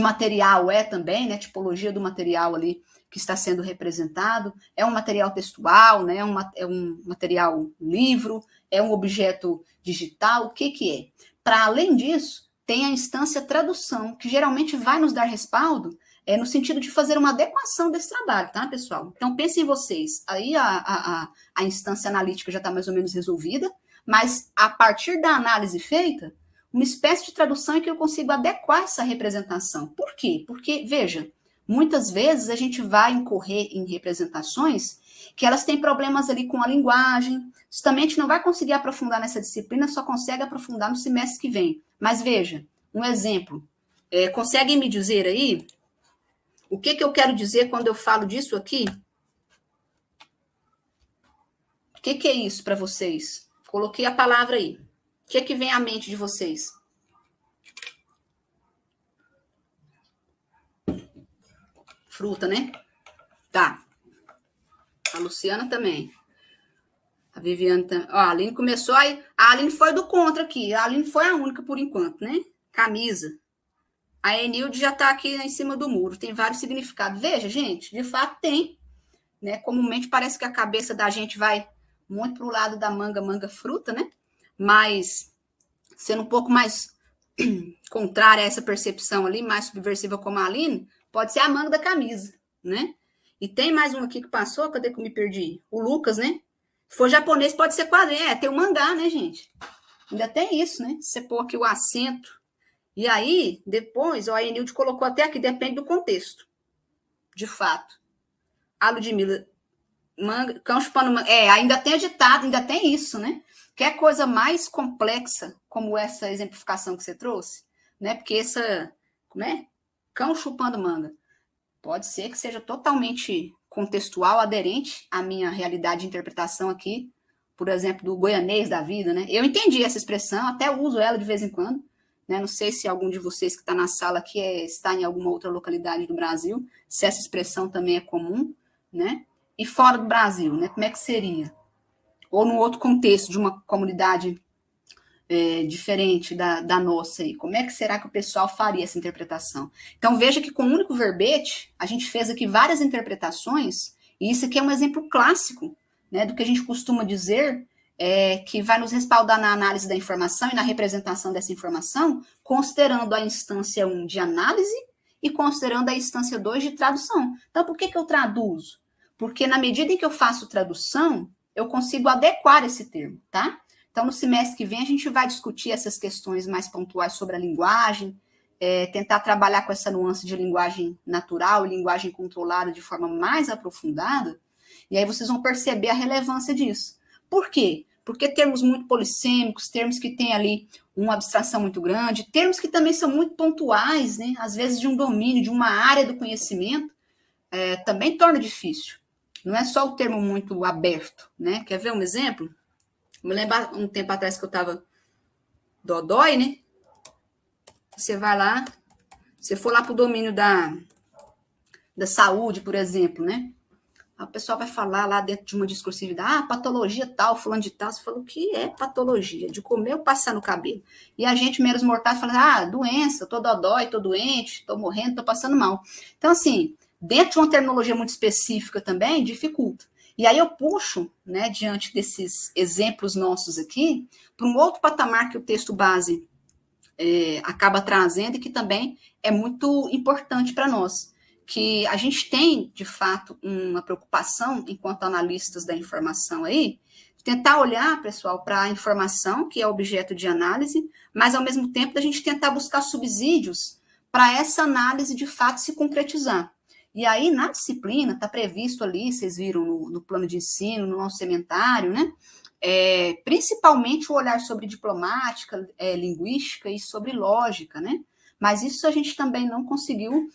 material é também, né? Tipologia do material ali que está sendo representado. É um material textual, né? É um material livro, é um objeto digital, o que que é? Para além disso, tem a instância tradução, que geralmente vai nos dar respaldo no sentido de fazer uma adequação desse trabalho, tá, pessoal? Então, pensem vocês, aí a instância analítica já está mais ou menos resolvida, mas a partir da análise feita, uma espécie de tradução em que eu consigo adequar essa representação. Por quê? Porque, veja, muitas vezes a gente vai incorrer em representações que elas têm problemas ali com a linguagem, justamente a gente não vai conseguir aprofundar nessa disciplina, só consegue aprofundar no semestre que vem. Mas veja, um exemplo, conseguem me dizer aí O que eu quero dizer quando eu falo disso aqui? O que é isso para vocês? Coloquei a palavra aí. O que vem à mente de vocês? Fruta, né? Tá. A Luciana também. A Viviane também. Ó, a Aline começou aí. A Aline foi do contra aqui. A Aline foi a única por enquanto, né? Camisa. A Enilde já tá aqui em cima do muro. Tem vários significados. Veja, gente, de fato tem. Né? Comumente parece que a cabeça da gente vai muito pro lado da manga fruta, né? Mas sendo um pouco mais contrária a essa percepção ali, mais subversiva como a Aline, pode ser a manga da camisa, né? E tem mais um aqui que passou, cadê que eu me perdi? O Lucas, né? Se for japonês, pode ser quadrinho. Tem o mangá, né, gente? Ainda tem isso, né? Você pôr aqui o acento. E aí, depois, ó, a Enilde colocou até aqui, depende do contexto. De fato. A Ludmilla, manga, cão chupando manga. Ainda tem ditado, ainda tem isso, né? Quer coisa mais complexa, como essa exemplificação que você trouxe, né? Porque essa, como é? Cão chupando manga. Pode ser que seja totalmente contextual, aderente à minha realidade de interpretação aqui, por exemplo, do goianês da vida, né? Eu entendi essa expressão, até uso ela de vez em quando, né? Não sei se algum de vocês que está na sala aqui está em alguma outra localidade do Brasil, se essa expressão também é comum, né? E fora do Brasil, né? Como é que seria? Ou num outro contexto de uma comunidade diferente da nossa aí. Como é que será que o pessoal faria essa interpretação? Então, veja que com um único verbete, a gente fez aqui várias interpretações, e isso aqui é um exemplo clássico, né, do que a gente costuma dizer, que vai nos respaldar na análise da informação e na representação dessa informação, considerando a instância 1 de análise e considerando a instância 2 de tradução. Então, por que eu traduzo? Porque na medida em que eu faço tradução, eu consigo adequar esse termo, tá? Então, no semestre que vem, a gente vai discutir essas questões mais pontuais sobre a linguagem, tentar trabalhar com essa nuance de linguagem natural e linguagem controlada de forma mais aprofundada, e aí vocês vão perceber a relevância disso. Por quê? Porque termos muito polissêmicos, termos que têm ali uma abstração muito grande, termos que também são muito pontuais, né? Às vezes de um domínio, de uma área do conhecimento, também torna difícil. Não é só o termo muito aberto, né? Quer ver um exemplo? Me lembro um tempo atrás que eu estava dodói, né? Você vai lá, você for lá para o domínio da saúde, por exemplo, né? O pessoal vai falar lá dentro de uma discursividade, patologia tal, fulano de tal. Você fala, o que é patologia? De comer ou passar no cabelo? E a gente, meros mortais, fala, doença, tô dodói, tô doente, tô morrendo, tô passando mal. Então, assim, dentro de uma terminologia muito específica também, dificulta. E aí eu puxo, né, diante desses exemplos nossos aqui, para um outro patamar que o texto base acaba trazendo e que também é muito importante para nós, que a gente tem, de fato, uma preocupação, enquanto analistas da informação aí, de tentar olhar, pessoal, para a informação, que é objeto de análise, mas, ao mesmo tempo, da gente tentar buscar subsídios para essa análise, de fato, se concretizar. E aí, na disciplina, está previsto ali, vocês viram no plano de ensino, no nosso sementário, né? Principalmente o olhar sobre diplomática, linguística e sobre lógica, né? Mas isso a gente também não conseguiu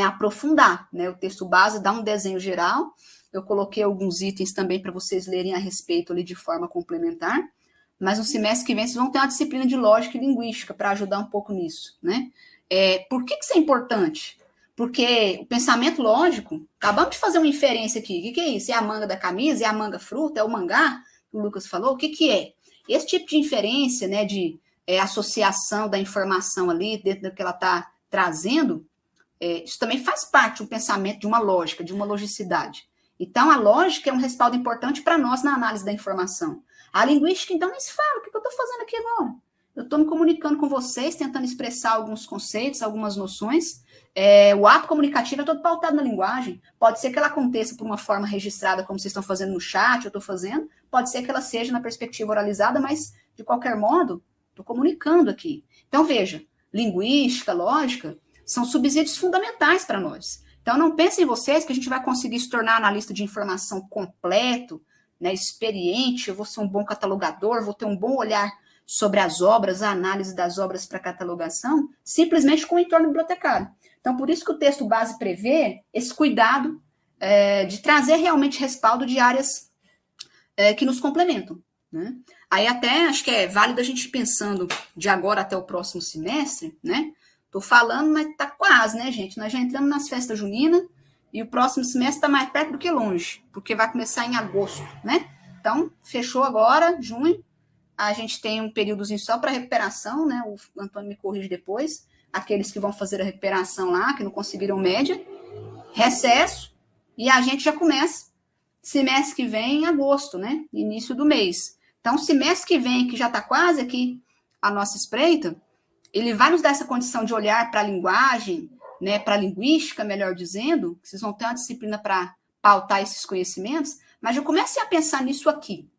aprofundar, né? O texto base dá um desenho geral, eu coloquei alguns itens também para vocês lerem a respeito ali de forma complementar, mas no semestre que vem vocês vão ter uma disciplina de lógica e linguística para ajudar um pouco nisso, né? Por que isso é importante? Porque o pensamento lógico, acabamos de fazer uma inferência aqui, o que é isso? É a manga da camisa? É a manga fruta? É o mangá? O Lucas falou, o que é? Esse tipo de inferência, né, de associação da informação ali, dentro do que ela está trazendo, isso também faz parte de um pensamento, de uma lógica, de uma logicidade. Então, a lógica é um respaldo importante para nós na análise da informação. A linguística, então, nem se fala, o que eu estou fazendo aqui agora? Eu estou me comunicando com vocês, tentando expressar alguns conceitos, algumas noções. O ato comunicativo é todo pautado na linguagem. Pode ser que ela aconteça por uma forma registrada, como vocês estão fazendo no chat, eu estou fazendo. Pode ser que ela seja na perspectiva oralizada, mas, de qualquer modo, estou comunicando aqui. Então, veja, linguística, lógica, são subsídios fundamentais para nós. Então, não pensem vocês que a gente vai conseguir se tornar analista de informação completo, né, experiente, eu vou ser um bom catalogador, vou ter um bom olhar sobre as obras, a análise das obras para catalogação, simplesmente com o entorno bibliotecário. Então, por isso que o texto base prevê esse cuidado de trazer realmente respaldo de áreas que nos complementam, né? Aí até acho que é válido a gente ir pensando de agora até o próximo semestre, né? Tô falando, mas tá quase, né, gente? Nós já entramos nas festas juninas e o próximo semestre tá mais perto do que longe, porque vai começar em agosto, né? Então, fechou agora, junho, a gente tem um períodozinho só para recuperação, né? O Antônio me corrige depois. Aqueles que vão fazer a recuperação lá, que não conseguiram média, recesso, e a gente já começa semestre que vem em agosto, né? Início do mês. Então, semestre que vem, que já está quase aqui a nossa espreita, ele vai nos dar essa condição de olhar para a linguagem, né? Para a linguística, melhor dizendo, vocês vão ter uma disciplina para pautar esses conhecimentos, mas já comecem a pensar nisso aqui.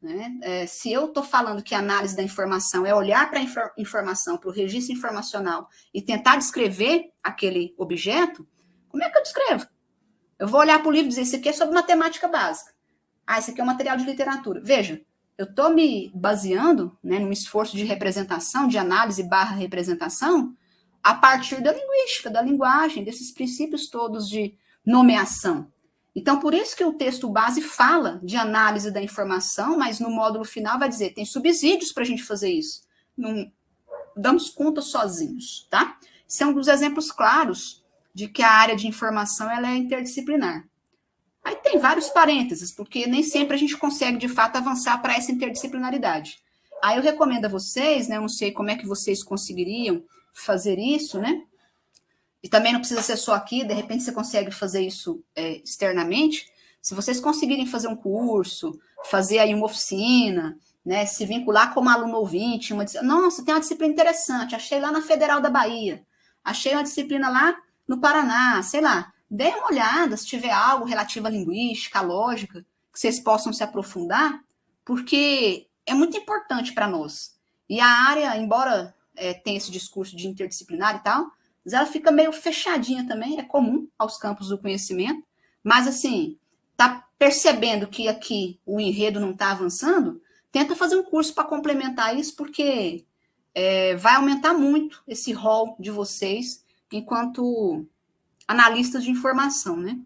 Né? Se eu estou falando que a análise da informação é olhar para a informação, para o registro informacional e tentar descrever aquele objeto, como é que eu descrevo? Eu vou olhar para o livro e dizer, isso aqui é sobre matemática básica. Isso aqui é um material de literatura. Veja, eu estou me baseando, né, num esforço de representação, de análise / representação, a partir da linguística, da linguagem, desses princípios todos de nomeação. Então, por isso que o texto base fala de análise da informação, mas no módulo final vai dizer, tem subsídios para a gente fazer isso. Não damos conta sozinhos, tá? Esse é um dos exemplos claros de que a área de informação ela é interdisciplinar. Aí tem vários parênteses, porque nem sempre a gente consegue, de fato, avançar para essa interdisciplinaridade. Aí eu recomendo a vocês, né, eu não sei como é que vocês conseguiriam fazer isso, né? E também não precisa ser só aqui, de repente você consegue fazer isso externamente. Se vocês conseguirem fazer um curso, fazer aí uma oficina, né, se vincular como aluno ouvinte, nossa, tem uma disciplina interessante, achei lá na Federal da Bahia, achei uma disciplina lá no Paraná, sei lá, dê uma olhada se tiver algo relativo à linguística, à lógica, que vocês possam se aprofundar, porque é muito importante para nós. E a área, embora tenha esse discurso de interdisciplinar e tal, mas ela fica meio fechadinha também, é comum aos campos do conhecimento, mas assim, tá percebendo que aqui o enredo não está avançando, tenta fazer um curso para complementar isso, porque vai aumentar muito esse rol de vocês enquanto analistas de informação, né?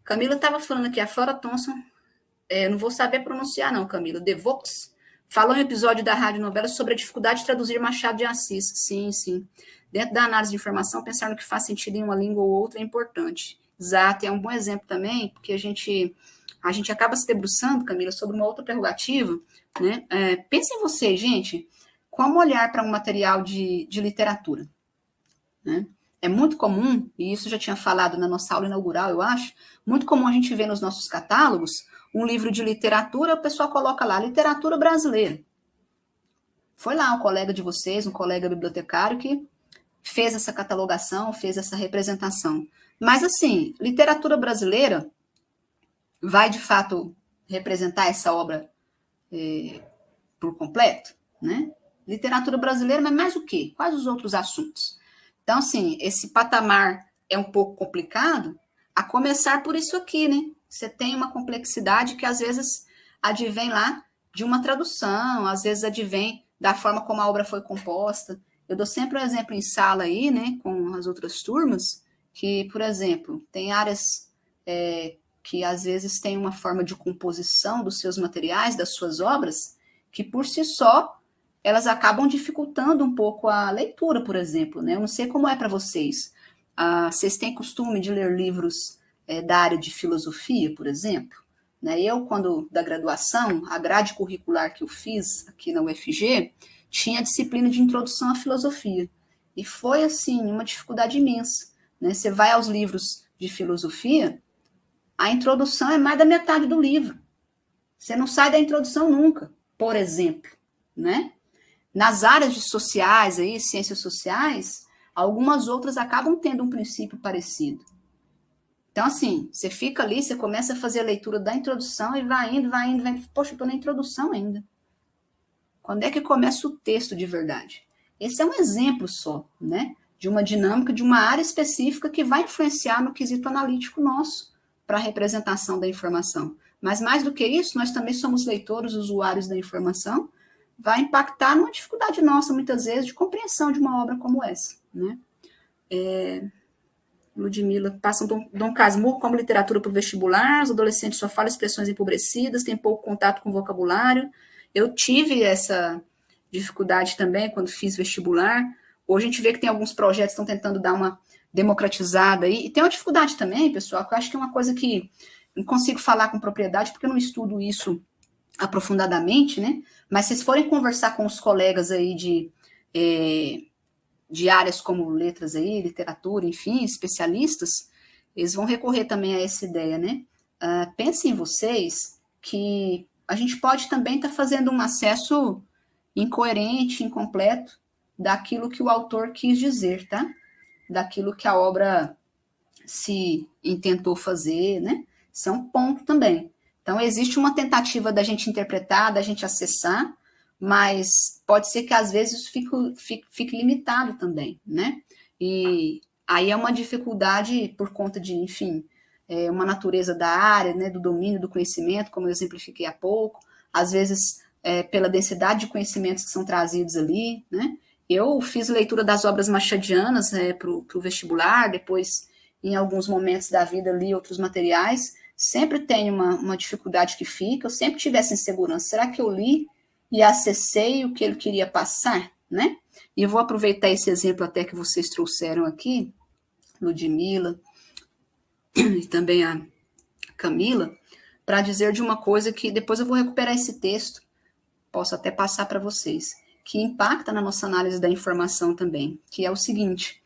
Camila estava falando aqui, a Flora Thompson, não vou saber pronunciar não, Camila, Devox, falou em um episódio da rádio novela sobre a dificuldade de traduzir Machado de Assis. Sim, sim. Dentro da análise de informação, pensar no que faz sentido em uma língua ou outra é importante. Exato, é um bom exemplo também, porque a gente acaba se debruçando, Camila, sobre uma outra prerrogativa, né? Pensem em vocês, gente, como olhar para um material de literatura, né? É muito comum, e isso já tinha falado na nossa aula inaugural, eu acho, muito comum a gente ver nos nossos catálogos um livro de literatura, o pessoal coloca lá, literatura brasileira. Foi lá um colega de vocês, um colega bibliotecário, que fez essa catalogação, fez essa representação. Mas, assim, literatura brasileira vai, de fato, representar essa obra por completo, né? Literatura brasileira, mas mais o quê? Quais os outros assuntos? Então, assim, esse patamar é um pouco complicado, a começar por isso aqui, né? Você tem uma complexidade que, às vezes, advém lá de uma tradução, às vezes advém da forma como a obra foi composta. Eu dou sempre um exemplo em sala aí, né, com as outras turmas, que, por exemplo, tem áreas que, às vezes, têm uma forma de composição dos seus materiais, das suas obras, que, por si só, elas acabam dificultando um pouco a leitura, por exemplo, né? Eu não sei como é para vocês. Vocês têm costume de ler livros da área de filosofia, por exemplo? Né? Eu, quando da graduação, a grade curricular que eu fiz aqui na UFG, tinha a disciplina de introdução à filosofia. E foi, assim, uma dificuldade imensa. Né? Você vai aos livros de filosofia, a introdução é mais da metade do livro. Você não sai da introdução nunca, por exemplo, né? Nas áreas de sociais, aí, ciências sociais, algumas outras acabam tendo um princípio parecido. Então, assim, você fica ali, você começa a fazer a leitura da introdução e vai indo. Poxa, eu estou na introdução ainda. Quando é que começa o texto de verdade? Esse é um exemplo só, né? De uma dinâmica, de uma área específica que vai influenciar no quesito analítico nosso para a representação da informação. Mas, mais do que isso, nós também somos leitores, usuários da informação, vai impactar numa dificuldade nossa, muitas vezes, de compreensão de uma obra como essa, né? Ludmila, passam Dom Casmurro como literatura para o vestibular, os adolescentes só falam expressões empobrecidas, têm pouco contato com vocabulário. Eu tive essa dificuldade também quando fiz vestibular. Hoje a gente vê que tem alguns projetos que estão tentando dar uma democratizada aí. E tem uma dificuldade também, pessoal, que eu acho que é uma coisa que não consigo falar com propriedade, porque eu não estudo isso aprofundadamente, né? Mas se vocês forem conversar com os colegas aí de áreas como letras aí, literatura, enfim, especialistas, eles vão recorrer também a essa ideia, né? Pensem vocês que a gente pode também estar fazendo um acesso incoerente, incompleto, daquilo que o autor quis dizer, tá? Daquilo que a obra se intentou fazer, né? Isso é um ponto também. Então, existe uma tentativa da gente interpretar, da gente acessar, mas pode ser que às vezes fique limitado também, né? E aí é uma dificuldade por conta de, enfim, uma natureza da área, né, do domínio do conhecimento, como eu exemplifiquei há pouco, às vezes pela densidade de conhecimentos que são trazidos ali, né? Eu fiz leitura das obras machadianas para o vestibular, depois, em alguns momentos da vida, li outros materiais, sempre tenho uma dificuldade que fica, eu sempre tive essa insegurança, será que eu li e acessei o que ele queria passar, né? E eu vou aproveitar esse exemplo até que vocês trouxeram aqui, Ludmila e também a Camila, para dizer de uma coisa que depois eu vou recuperar esse texto, posso até passar para vocês, que impacta na nossa análise da informação também, que é o seguinte,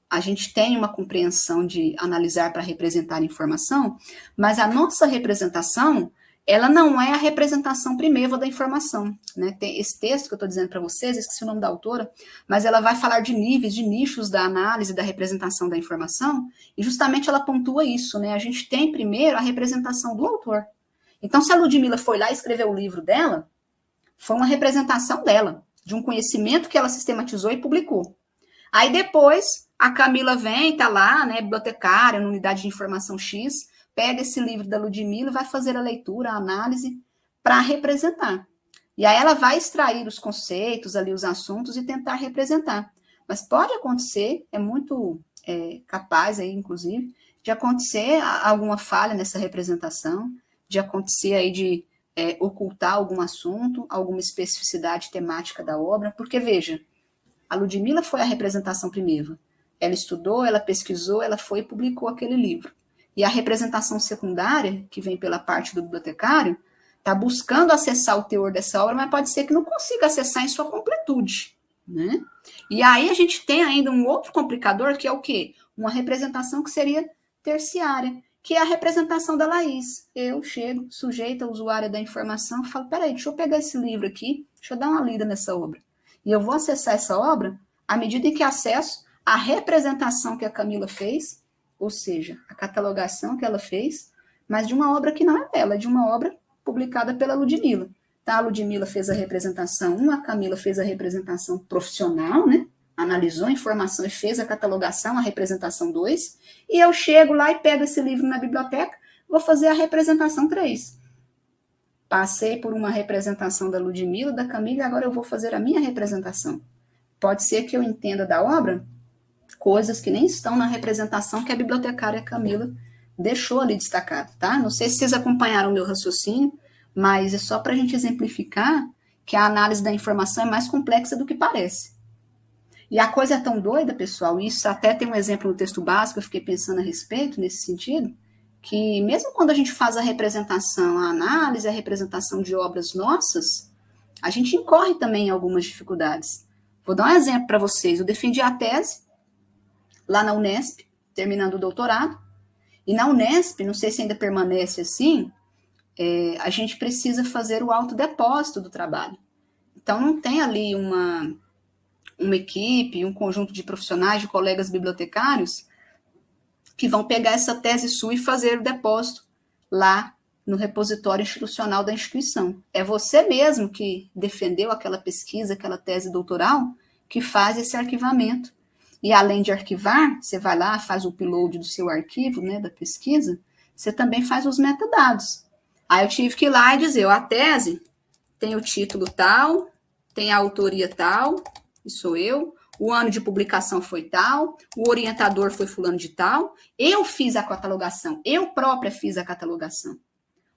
a gente tem uma compreensão de analisar para representar informação, mas a nossa representação, ela não é a representação primeva da informação, né? Tem esse texto que eu estou dizendo para vocês, esqueci o nome da autora, mas ela vai falar de níveis, de nichos da análise da representação da informação, e justamente ela pontua isso, né? A gente tem primeiro a representação do autor. Então, se a Ludmila foi lá e escreveu o livro dela, foi uma representação dela, de um conhecimento que ela sistematizou e publicou. Aí depois, a Camila vem, tá lá, né, bibliotecária, na unidade de informação X, pega esse livro da Ludmila e vai fazer a leitura, a análise, para representar. E aí ela vai extrair os conceitos, ali os assuntos, e tentar representar. Mas pode acontecer, é muito capaz aí, inclusive, de acontecer alguma falha nessa representação, de acontecer aí de ocultar algum assunto, alguma especificidade temática da obra, porque, veja, a Ludmila foi a representação primeva. Ela estudou, ela pesquisou, ela foi e publicou aquele livro. E a representação secundária, que vem pela parte do bibliotecário, está buscando acessar o teor dessa obra, mas pode ser que não consiga acessar em sua completude, né? E aí a gente tem ainda um outro complicador, que é o quê? Uma representação que seria terciária, que é a representação da Laís. Eu chego, sujeita, usuária da informação, falo, peraí, deixa eu pegar esse livro aqui, deixa eu dar uma lida nessa obra. E eu vou acessar essa obra à medida em que acesso a representação que a Camila fez, ou seja, a catalogação que ela fez, mas de uma obra que não é dela, é de uma obra publicada pela Ludmila. Tá? A Ludmila fez a representação 1, a Camila fez a representação profissional, né? Analisou a informação e fez a catalogação, a representação 2, e eu chego lá e pego esse livro na biblioteca, vou fazer a representação 3. Passei por uma representação da Ludmila, da Camila, e agora eu vou fazer a minha representação. Pode ser que eu entenda da obra coisas que nem estão na representação que a bibliotecária Camila deixou ali destacado, tá? Não sei se vocês acompanharam o meu raciocínio, mas é só para a gente exemplificar que a análise da informação é mais complexa do que parece. E a coisa é tão doida, pessoal, e isso até tem um exemplo no texto básico, eu fiquei pensando a respeito nesse sentido, que mesmo quando a gente faz a representação, a análise, a representação de obras nossas, a gente incorre também em algumas dificuldades. Vou dar um exemplo para vocês. Eu defendi a tese lá na Unesp, terminando o doutorado, e na Unesp, não sei se ainda permanece assim, a gente precisa fazer o autodepósito do trabalho. Então, não tem ali uma equipe, um conjunto de profissionais, de colegas bibliotecários, que vão pegar essa tese sua e fazer o depósito lá no repositório institucional da instituição. É você mesmo que defendeu aquela pesquisa, aquela tese doutoral, que faz esse arquivamento. E além de arquivar, você vai lá, faz o upload do seu arquivo, né, da pesquisa, você também faz os metadados. Aí eu tive que ir lá e dizer, a tese tem o título tal, tem a autoria tal, e sou eu, o ano de publicação foi tal, o orientador foi fulano de tal, eu fiz a catalogação, eu própria fiz a catalogação.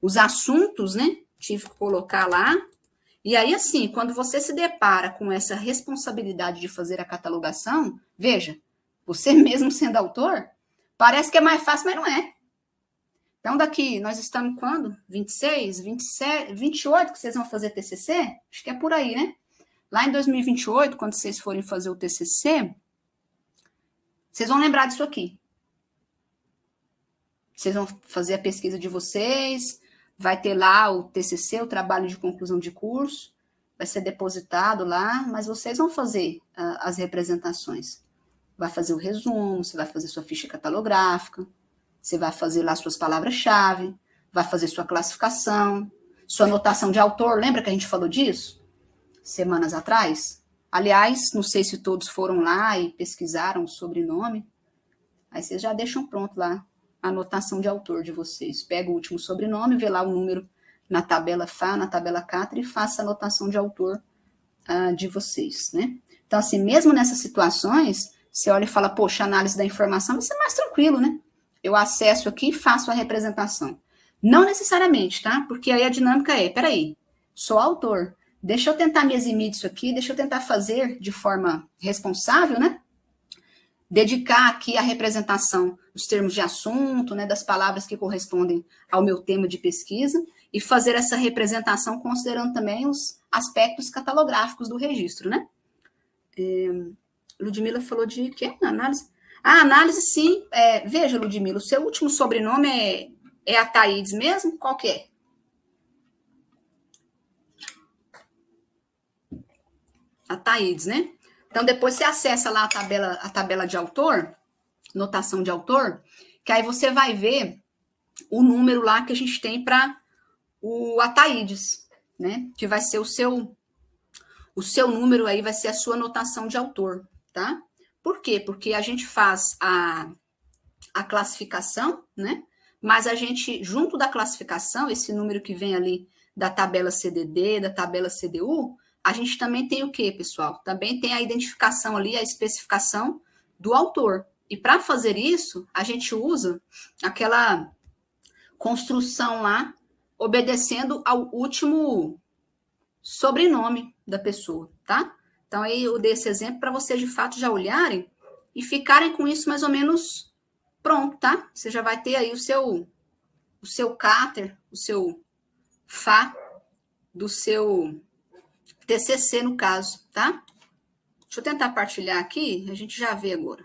Os assuntos, né, tive que colocar lá. E aí, assim, quando você se depara com essa responsabilidade de fazer a catalogação, veja, você mesmo sendo autor, parece que é mais fácil, mas não é. Então, daqui, nós estamos quando? 26, 27, 28 que vocês vão fazer TCC? Acho que é por aí, né? Lá em 2028, quando vocês forem fazer o TCC, vocês vão lembrar disso aqui. Vocês vão fazer a pesquisa de vocês, vai ter lá o TCC, o trabalho de conclusão de curso, vai ser depositado lá, mas vocês vão fazer as representações. Vai fazer o resumo, você vai fazer sua ficha catalográfica, você vai fazer lá suas palavras-chave, vai fazer sua classificação, sua anotação de autor. Lembra que a gente falou disso semanas atrás? Aliás, não sei se todos foram lá e pesquisaram o sobrenome. Aí vocês já deixam pronto lá a anotação de autor de vocês. Pega o último sobrenome, vê lá o número na tabela FA, na tabela CATRA e faça a anotação de autor de vocês, né? Então, assim, mesmo nessas situações, você olha e fala, poxa, análise da informação vai ser mais tranquilo, né? Eu acesso aqui e faço a representação. Não necessariamente, tá? Porque aí a dinâmica é, peraí, sou autor, deixa eu tentar me eximir disso aqui, deixa eu tentar fazer de forma responsável, né? Dedicar aqui a representação dos termos de assunto, né, das palavras que correspondem ao meu tema de pesquisa, e fazer essa representação considerando também os aspectos catalográficos do registro, né? Ludmila falou de quê? Análise? Análise, sim. Veja, Ludmila, o seu último sobrenome é a Thaídes mesmo? Qual que é? A Thaídes, né? Então, depois você acessa lá a tabela de autor, notação de autor, que aí você vai ver o número lá que a gente tem para o Ataídes, né? Que vai ser o seu número aí, vai ser a sua notação de autor, tá? Por quê? Porque a gente faz a classificação, né? Mas a gente, junto da classificação, esse número que vem ali da tabela CDD, da tabela CDU, a gente também tem o quê, pessoal? Também tem a identificação ali, a especificação do autor. E para fazer isso, a gente usa aquela construção lá, obedecendo ao último sobrenome da pessoa, tá? Então, aí eu dei esse exemplo para vocês, de fato, já olharem e ficarem com isso mais ou menos pronto, tá? Você já vai ter aí o seu CATER, o seu FA do seu TCC, no caso, tá? Deixa eu tentar partilhar aqui, a gente já vê agora.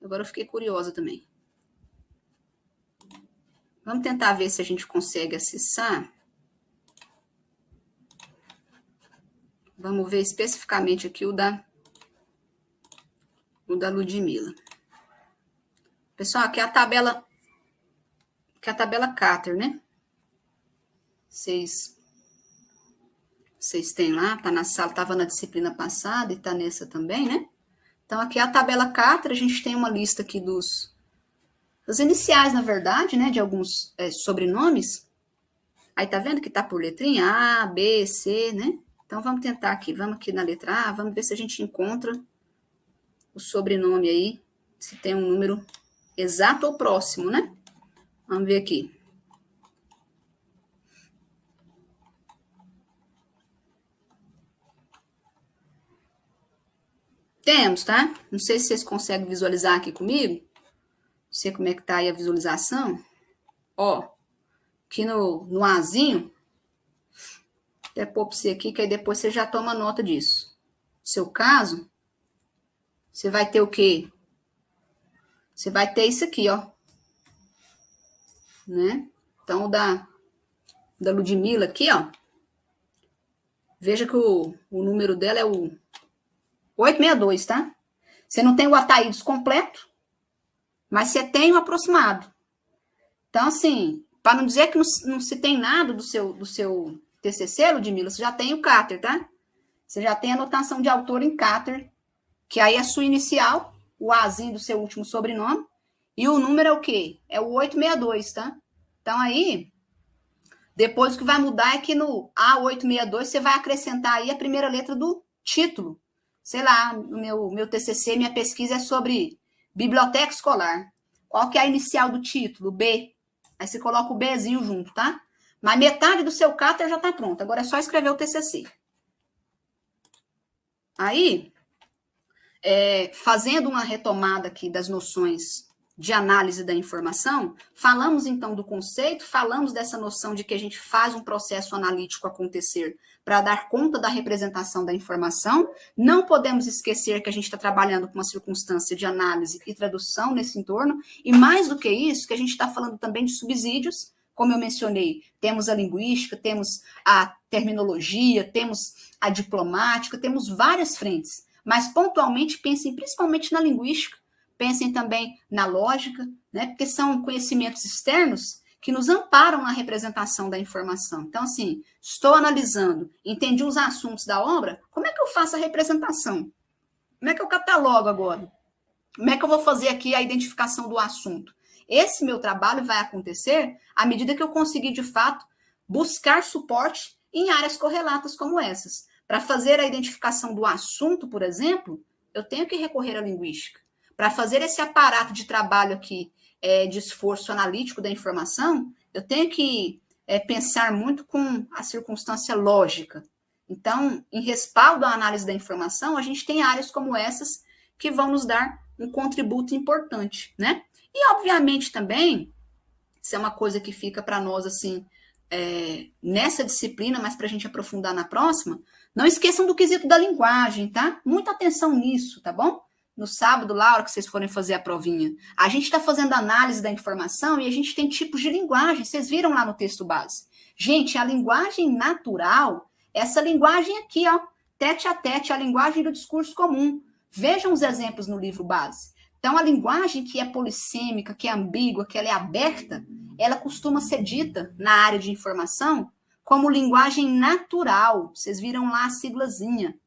Agora eu fiquei curiosa também. Vamos tentar ver se a gente consegue acessar. Vamos ver especificamente aqui o da Ludmila. Pessoal, aqui é a tabela CATER, né? Vocês têm lá, tá na sala, estava na disciplina passada e tá nessa também, né? Então, aqui é a tabela CATER, a gente tem uma lista aqui das iniciais, na verdade, né? De alguns sobrenomes. Aí, tá vendo que tá por letrinha A, B, C, né? Então, vamos tentar aqui. Vamos aqui na letra A, vamos ver se a gente encontra o sobrenome aí, se tem um número exato ou próximo, né? Vamos ver aqui. Temos, tá? Não sei se vocês conseguem visualizar aqui comigo. Não sei como é que tá aí a visualização. Ó, aqui no Azinho, até pôr para você aqui, que aí depois você já toma nota disso. No seu caso, você vai ter o quê? Você vai ter isso aqui, ó. Né? Então, o da Ludmila aqui, ó. Veja que o número dela é o 862, tá? Você não tem o Ataídes completo, mas você tem o aproximado. Então, assim, para não dizer que não se tem nada do seu TCC, Ludmila, você já tem o CATER, tá? Você já tem a anotação de autor em CATER, que aí é a sua inicial, o Azinho do seu último sobrenome, e o número é o quê? É o 862, tá? Então, aí, depois o que vai mudar é que no A862 você vai acrescentar aí a primeira letra do título. sei lá, o meu TCC, minha pesquisa é sobre biblioteca escolar. Qual que é a inicial do título? B. Aí você coloca o Bzinho junto, tá? Mas metade do seu cater já está pronto. Agora é só escrever o TCC. Aí, fazendo uma retomada aqui das noções de análise da informação, falamos então do conceito, falamos dessa noção de que a gente faz um processo analítico acontecer para dar conta da representação da informação. Não podemos esquecer que a gente está trabalhando com uma circunstância de análise e tradução nesse entorno, e mais do que isso, que a gente está falando também de subsídios, como eu mencionei, temos a linguística, temos a terminologia, temos a diplomática, temos várias frentes, mas pontualmente pensem principalmente na linguística, pensem também na lógica, né? Porque são conhecimentos externos que nos amparam na representação da informação. Então, assim, estou analisando, entendi os assuntos da obra, como é que eu faço a representação? Como é que eu catalogo agora? Como é que eu vou fazer aqui a identificação do assunto? Esse meu trabalho vai acontecer à medida que eu conseguir, de fato, buscar suporte em áreas correlatas como essas. Para fazer a identificação do assunto, por exemplo, eu tenho que recorrer à linguística. Para fazer esse aparato de trabalho aqui, de esforço analítico da informação, eu tenho que pensar muito com a circunstância lógica. Então, em respaldo à análise da informação, a gente tem áreas como essas que vão nos dar um contributo importante, né? E, obviamente, também, isso é uma coisa que fica para nós, assim, nessa disciplina, mas para a gente aprofundar na próxima, não esqueçam do quesito da linguagem, tá? Muita atenção nisso, tá bom? No sábado, lá, a hora que vocês forem fazer a provinha. A gente está fazendo análise da informação e a gente tem tipos de linguagem. Vocês viram lá no texto base. Gente, a linguagem natural, essa linguagem aqui, ó, tete a tete, a linguagem do discurso comum. Vejam os exemplos no livro base. Então, a linguagem que é polissêmica, que é ambígua, que ela é aberta, ela costuma ser dita na área de informação como linguagem natural. Vocês viram lá a siglazinha,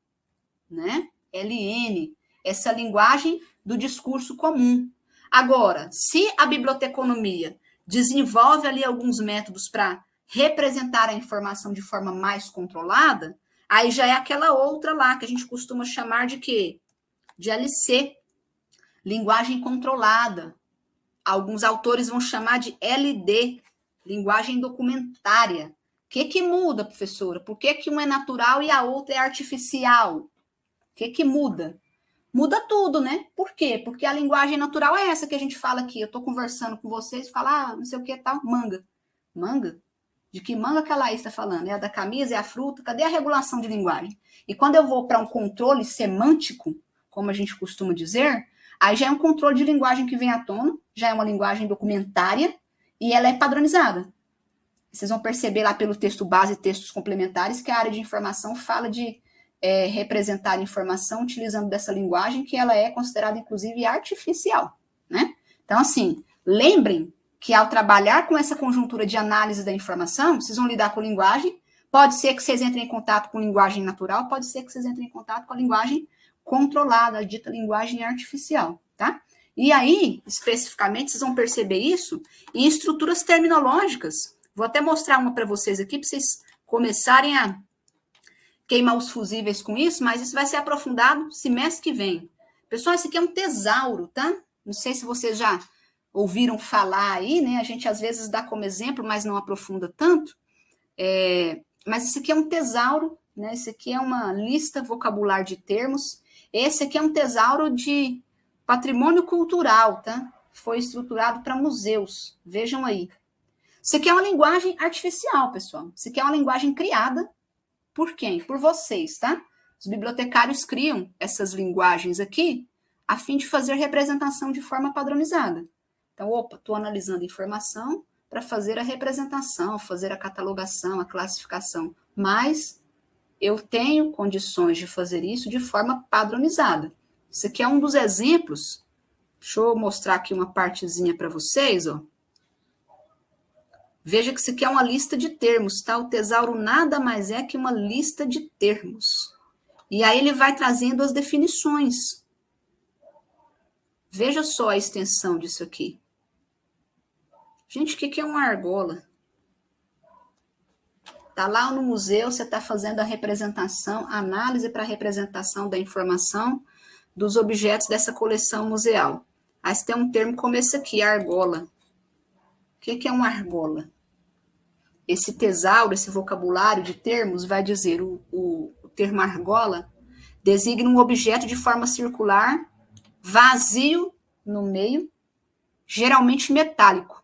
né? LN. Essa linguagem do discurso comum. Agora, se a biblioteconomia desenvolve ali alguns métodos para representar a informação de forma mais controlada, aí já é aquela outra lá que a gente costuma chamar de quê? De LC, linguagem controlada. Alguns autores vão chamar de LD, linguagem documentária. O que muda, professora? Por que uma é natural e a outra é artificial? O que muda? Muda tudo, né? Por quê? Porque a linguagem natural é essa que a gente fala aqui. Eu estou conversando com vocês e falo, não sei o que tal, manga. Manga? De que manga que a Laís está falando? É a da camisa, é a fruta? Cadê a regulação de linguagem? E quando eu vou para um controle semântico, como a gente costuma dizer, aí já é um controle de linguagem que vem à tona, já é uma linguagem documentária e ela é padronizada. Vocês vão perceber lá pelo texto base e textos complementares que a área de informação fala de representar a informação utilizando dessa linguagem que ela é considerada, inclusive, artificial, né? Então, assim, lembrem que ao trabalhar com essa conjuntura de análise da informação, vocês vão lidar com linguagem, pode ser que vocês entrem em contato com linguagem natural, pode ser que vocês entrem em contato com a linguagem controlada, a dita linguagem artificial, tá? E aí, especificamente, vocês vão perceber isso em estruturas terminológicas. Vou até mostrar uma para vocês aqui, para vocês começarem a queimar os fusíveis com isso, mas isso vai ser aprofundado semestre que vem. Pessoal, esse aqui é um tesauro, tá? Não sei se vocês já ouviram falar aí, né? A gente às vezes dá como exemplo, mas não aprofunda tanto. Mas esse aqui é um tesauro, né? Esse aqui é uma lista vocabular de termos. Esse aqui é um tesauro de patrimônio cultural, tá? Foi estruturado para museus. Vejam aí. Isso aqui é uma linguagem artificial, pessoal. Isso aqui é uma linguagem criada por quem? Por vocês, tá? Os bibliotecários criam essas linguagens aqui a fim de fazer representação de forma padronizada. Então, estou analisando informação para fazer a representação, fazer a catalogação, a classificação, mas eu tenho condições de fazer isso de forma padronizada. Isso aqui é um dos exemplos. Deixa eu mostrar aqui uma partezinha para vocês, ó. Veja que isso aqui é uma lista de termos, tá? O tesauro nada mais é que uma lista de termos. E aí ele vai trazendo as definições. Veja só a extensão disso aqui. Gente, o que é uma argola? Tá lá no museu, você está fazendo a representação, a análise para a representação da informação dos objetos dessa coleção museal. Aí você tem um termo como esse aqui, argola. O que é uma argola? Esse tesauro, esse vocabulário de termos, vai dizer o termo argola designa um objeto de forma circular, vazio no meio, geralmente metálico,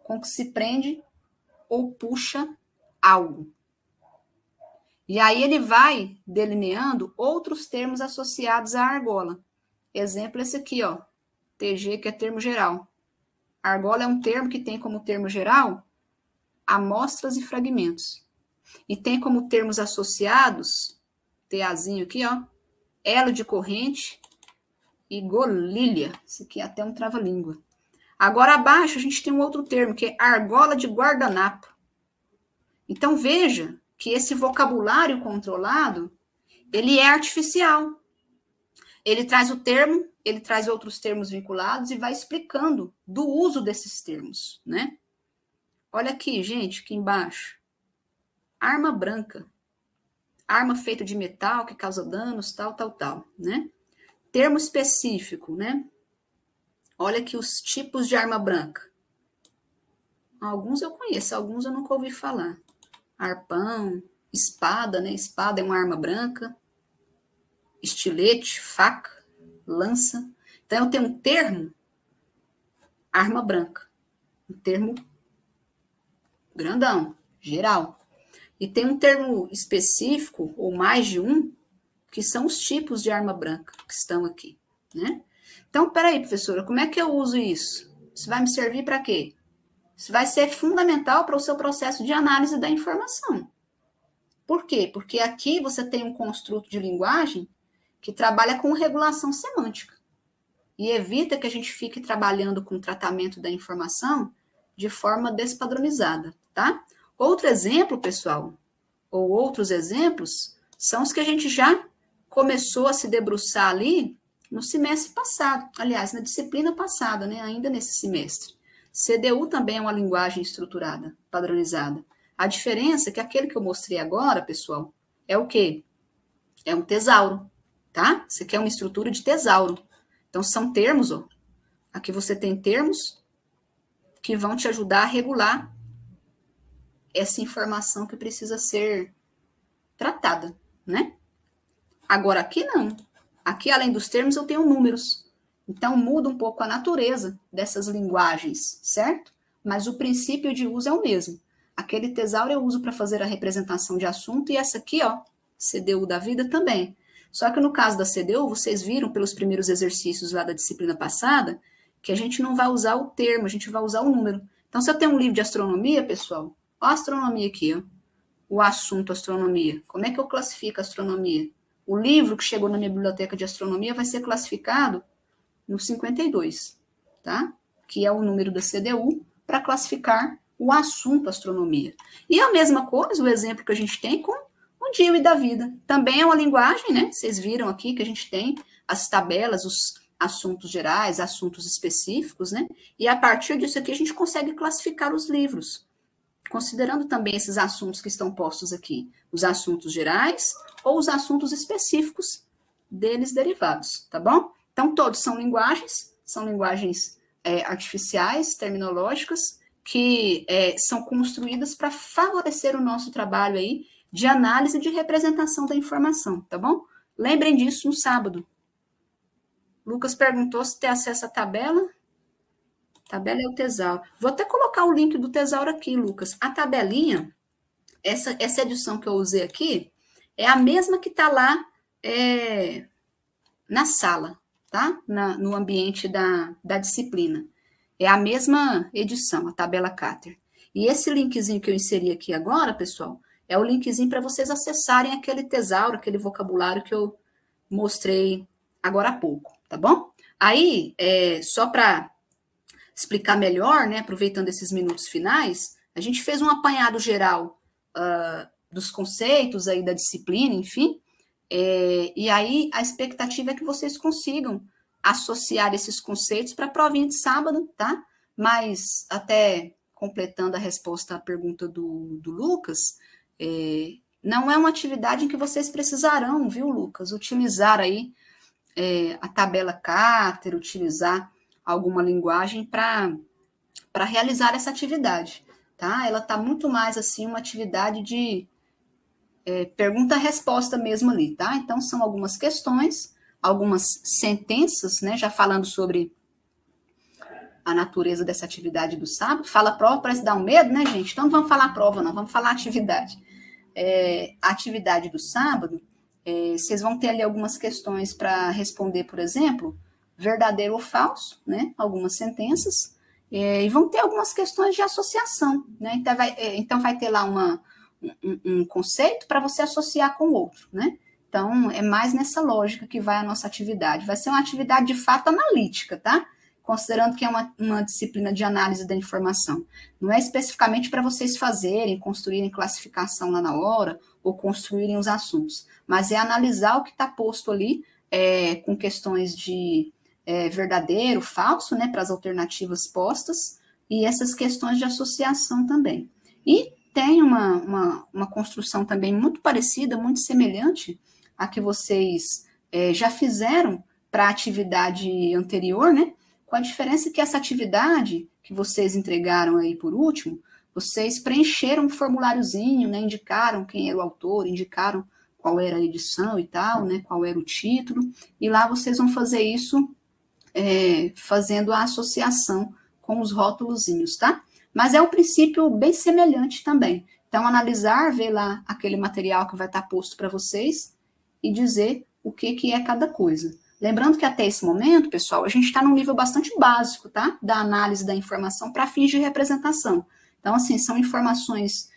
com que se prende ou puxa algo. E aí ele vai delineando outros termos associados à argola. Exemplo esse aqui, ó, TG, que é termo geral. Argola é um termo que tem como termo geral amostras e fragmentos. E tem como termos associados, TAzinho aqui, ó, elo de corrente e golilha. Isso aqui é até um trava-língua. Agora abaixo a gente tem um outro termo, que é argola de guardanapo. Então veja que esse vocabulário controlado, ele é artificial. Ele traz o termo, ele traz outros termos vinculados e vai explicando do uso desses termos, né? Olha aqui, gente, aqui embaixo. Arma branca. Arma feita de metal que causa danos, tal, né? Termo específico, né? Olha aqui os tipos de arma branca. Alguns eu conheço, alguns eu nunca ouvi falar. Arpão, espada, né? Espada é uma arma branca. Estilete, faca, lança. Então, eu tenho um termo, arma branca. Um termo grandão, geral. E tem um termo específico, ou mais de um, que são os tipos de arma branca que estão aqui, né? Então, peraí, professora, como é que eu uso isso? Isso vai me servir para quê? Isso vai ser fundamental para o seu processo de análise da informação. Por quê? Porque aqui você tem um construto de linguagem que trabalha com regulação semântica e evita que a gente fique trabalhando com o tratamento da informação de forma despadronizada, tá? Outro exemplo, pessoal, ou outros exemplos, são os que a gente já começou a se debruçar ali no semestre passado. Aliás, na disciplina passada, né? Ainda nesse semestre. CDU também é uma linguagem estruturada, padronizada. A diferença é que aquele que eu mostrei agora, pessoal, é o quê? É um tesauro, tá? Isso aqui é uma estrutura de tesauro. Então, são termos, ó. Aqui você tem termos que vão te ajudar a regular essa informação que precisa ser tratada, né? Agora, aqui não. Aqui, além dos termos, eu tenho números. Então, muda um pouco a natureza dessas linguagens, certo? Mas o princípio de uso é o mesmo. Aquele tesauro eu uso para fazer a representação de assunto e essa aqui, ó, CDU da vida também. Só que no caso da CDU, vocês viram pelos primeiros exercícios lá da disciplina passada, que a gente não vai usar o termo, a gente vai usar o número. Então, se eu tenho um livro de astronomia, pessoal, ó a astronomia aqui, ó, o assunto astronomia. Como é que eu classifico a astronomia? O livro que chegou na minha biblioteca de astronomia vai ser classificado no 52, tá? Que é o número da CDU, para classificar o assunto astronomia. E a mesma coisa, o exemplo que a gente tem com o dia e da vida. Também é uma linguagem, né? Vocês viram aqui que a gente tem as tabelas, os assuntos gerais, assuntos específicos, né? E a partir disso aqui a gente consegue classificar os livros, considerando também esses assuntos que estão postos aqui, os assuntos gerais ou os assuntos específicos deles derivados, tá bom? Então, todos são linguagens artificiais, terminológicas, que são construídas para favorecer o nosso trabalho aí de análise e de representação da informação, tá bom? Lembrem disso no sábado. Lucas perguntou se tem acesso à tabela. Tabela é o tesauro. Vou até colocar o link do tesauro aqui, Lucas. A tabelinha, essa edição que eu usei aqui, é a mesma que está lá na sala, tá? No ambiente da disciplina. É a mesma edição, a tabela Cater. E esse linkzinho que eu inseri aqui agora, pessoal, é o linkzinho para vocês acessarem aquele tesauro, aquele vocabulário que eu mostrei agora há pouco, tá bom? Aí, só para explicar melhor, né, aproveitando esses minutos finais, a gente fez um apanhado geral dos conceitos aí da disciplina, enfim, e aí a expectativa é que vocês consigam associar esses conceitos para a provinha de sábado, tá? Mas até completando a resposta à pergunta do Lucas, não é uma atividade em que vocês precisarão, viu, Lucas, utilizar aí a tabela Cater, utilizar alguma linguagem para realizar essa atividade, tá? Ela está muito mais, assim, uma atividade de pergunta-resposta mesmo ali, tá? Então, são algumas questões, algumas sentenças, né, já falando sobre a natureza dessa atividade do sábado. Fala prova, parece dar um medo, né, gente? Então, não vamos falar prova, não, vamos falar atividade. A atividade do sábado, vocês vão ter ali algumas questões para responder, por exemplo, verdadeiro ou falso, né? Algumas sentenças, e vão ter algumas questões de associação, né? Então vai ter lá um conceito para você associar com o outro, né? Então, é mais nessa lógica que vai a nossa atividade. Vai ser uma atividade, de fato, analítica, tá? Considerando que é uma disciplina de análise da informação. Não é especificamente para vocês fazerem, construírem classificação lá na hora, ou construírem os assuntos, mas é analisar o que está posto ali, com questões de verdadeiro, falso, né, para as alternativas postas, e essas questões de associação também. E tem uma construção também muito parecida, muito semelhante a que vocês já fizeram para a atividade anterior, né? Com a diferença que essa atividade que vocês entregaram aí por último, vocês preencheram um formuláriozinho, né? Indicaram quem era o autor, indicaram qual era a edição e tal, né? Qual era o título, e lá vocês vão fazer isso fazendo a associação com os rótulozinhos, tá? Mas é um princípio bem semelhante também. Então, analisar, ver lá aquele material que vai estar posto para vocês e dizer o que é cada coisa. Lembrando que até esse momento, pessoal, a gente está num nível bastante básico, tá? Da análise da informação para fins de representação. Então, assim, são informações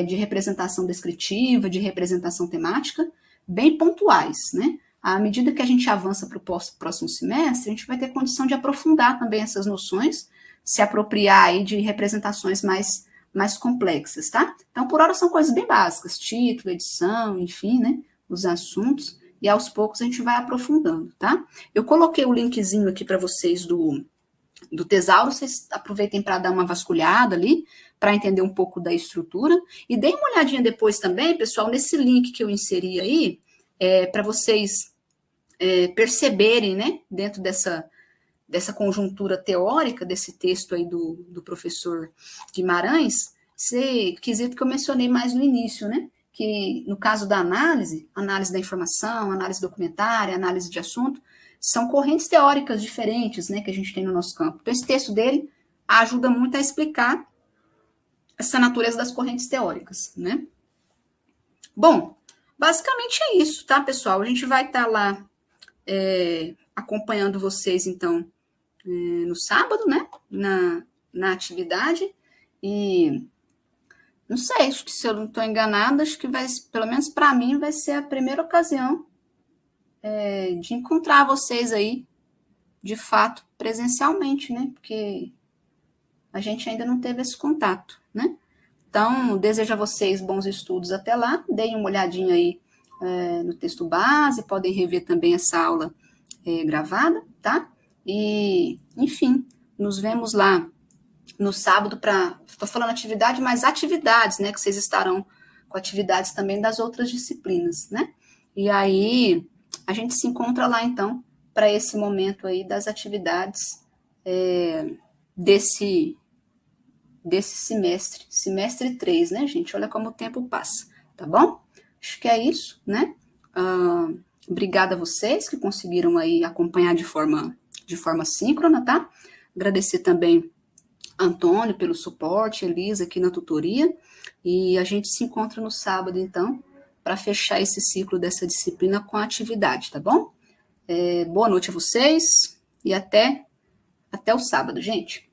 de representação descritiva, de representação temática, bem pontuais, né? À medida que a gente avança para o próximo semestre, a gente vai ter condição de aprofundar também essas noções, se apropriar aí de representações mais complexas, tá? Então, por hora são coisas bem básicas, título, edição, enfim, né? Os assuntos, e aos poucos a gente vai aprofundando, tá? Eu coloquei o linkzinho aqui para vocês do Tesauro, vocês aproveitem para dar uma vasculhada ali, para entender um pouco da estrutura, e deem uma olhadinha depois também, pessoal, nesse link que eu inseri aí, para vocês perceberem, né, dentro dessa conjuntura teórica, desse texto aí do professor Guimarães, esse quesito que eu mencionei mais no início, né, que no caso da análise da informação, análise documentária, análise de assunto, são correntes teóricas diferentes, né, que a gente tem no nosso campo. Então, esse texto dele ajuda muito a explicar essa natureza das correntes teóricas, né. Bom, basicamente é isso, tá, pessoal? A gente vai estar lá acompanhando vocês, então, no sábado, né, na atividade, e não sei, acho que se eu não estou enganada, acho que vai, pelo menos para mim, vai ser a primeira ocasião de encontrar vocês aí, de fato, presencialmente, né, porque a gente ainda não teve esse contato, né. Então, desejo a vocês bons estudos até lá, deem uma olhadinha aí no texto base, podem rever também essa aula gravada, tá? E, enfim, nos vemos lá no sábado estou falando atividade, mas atividades, né? Que vocês estarão com atividades também das outras disciplinas, né? E aí, a gente se encontra lá, então, para esse momento aí das atividades desse semestre 3, né, gente? Olha como o tempo passa, tá bom? Acho que é isso, né? Obrigada a vocês que conseguiram aí acompanhar de forma síncrona, tá? Agradecer também a Antônio pelo suporte, Elisa aqui na tutoria, e a gente se encontra no sábado, então, para fechar esse ciclo dessa disciplina com a atividade, tá bom? Boa noite a vocês e até o sábado, gente.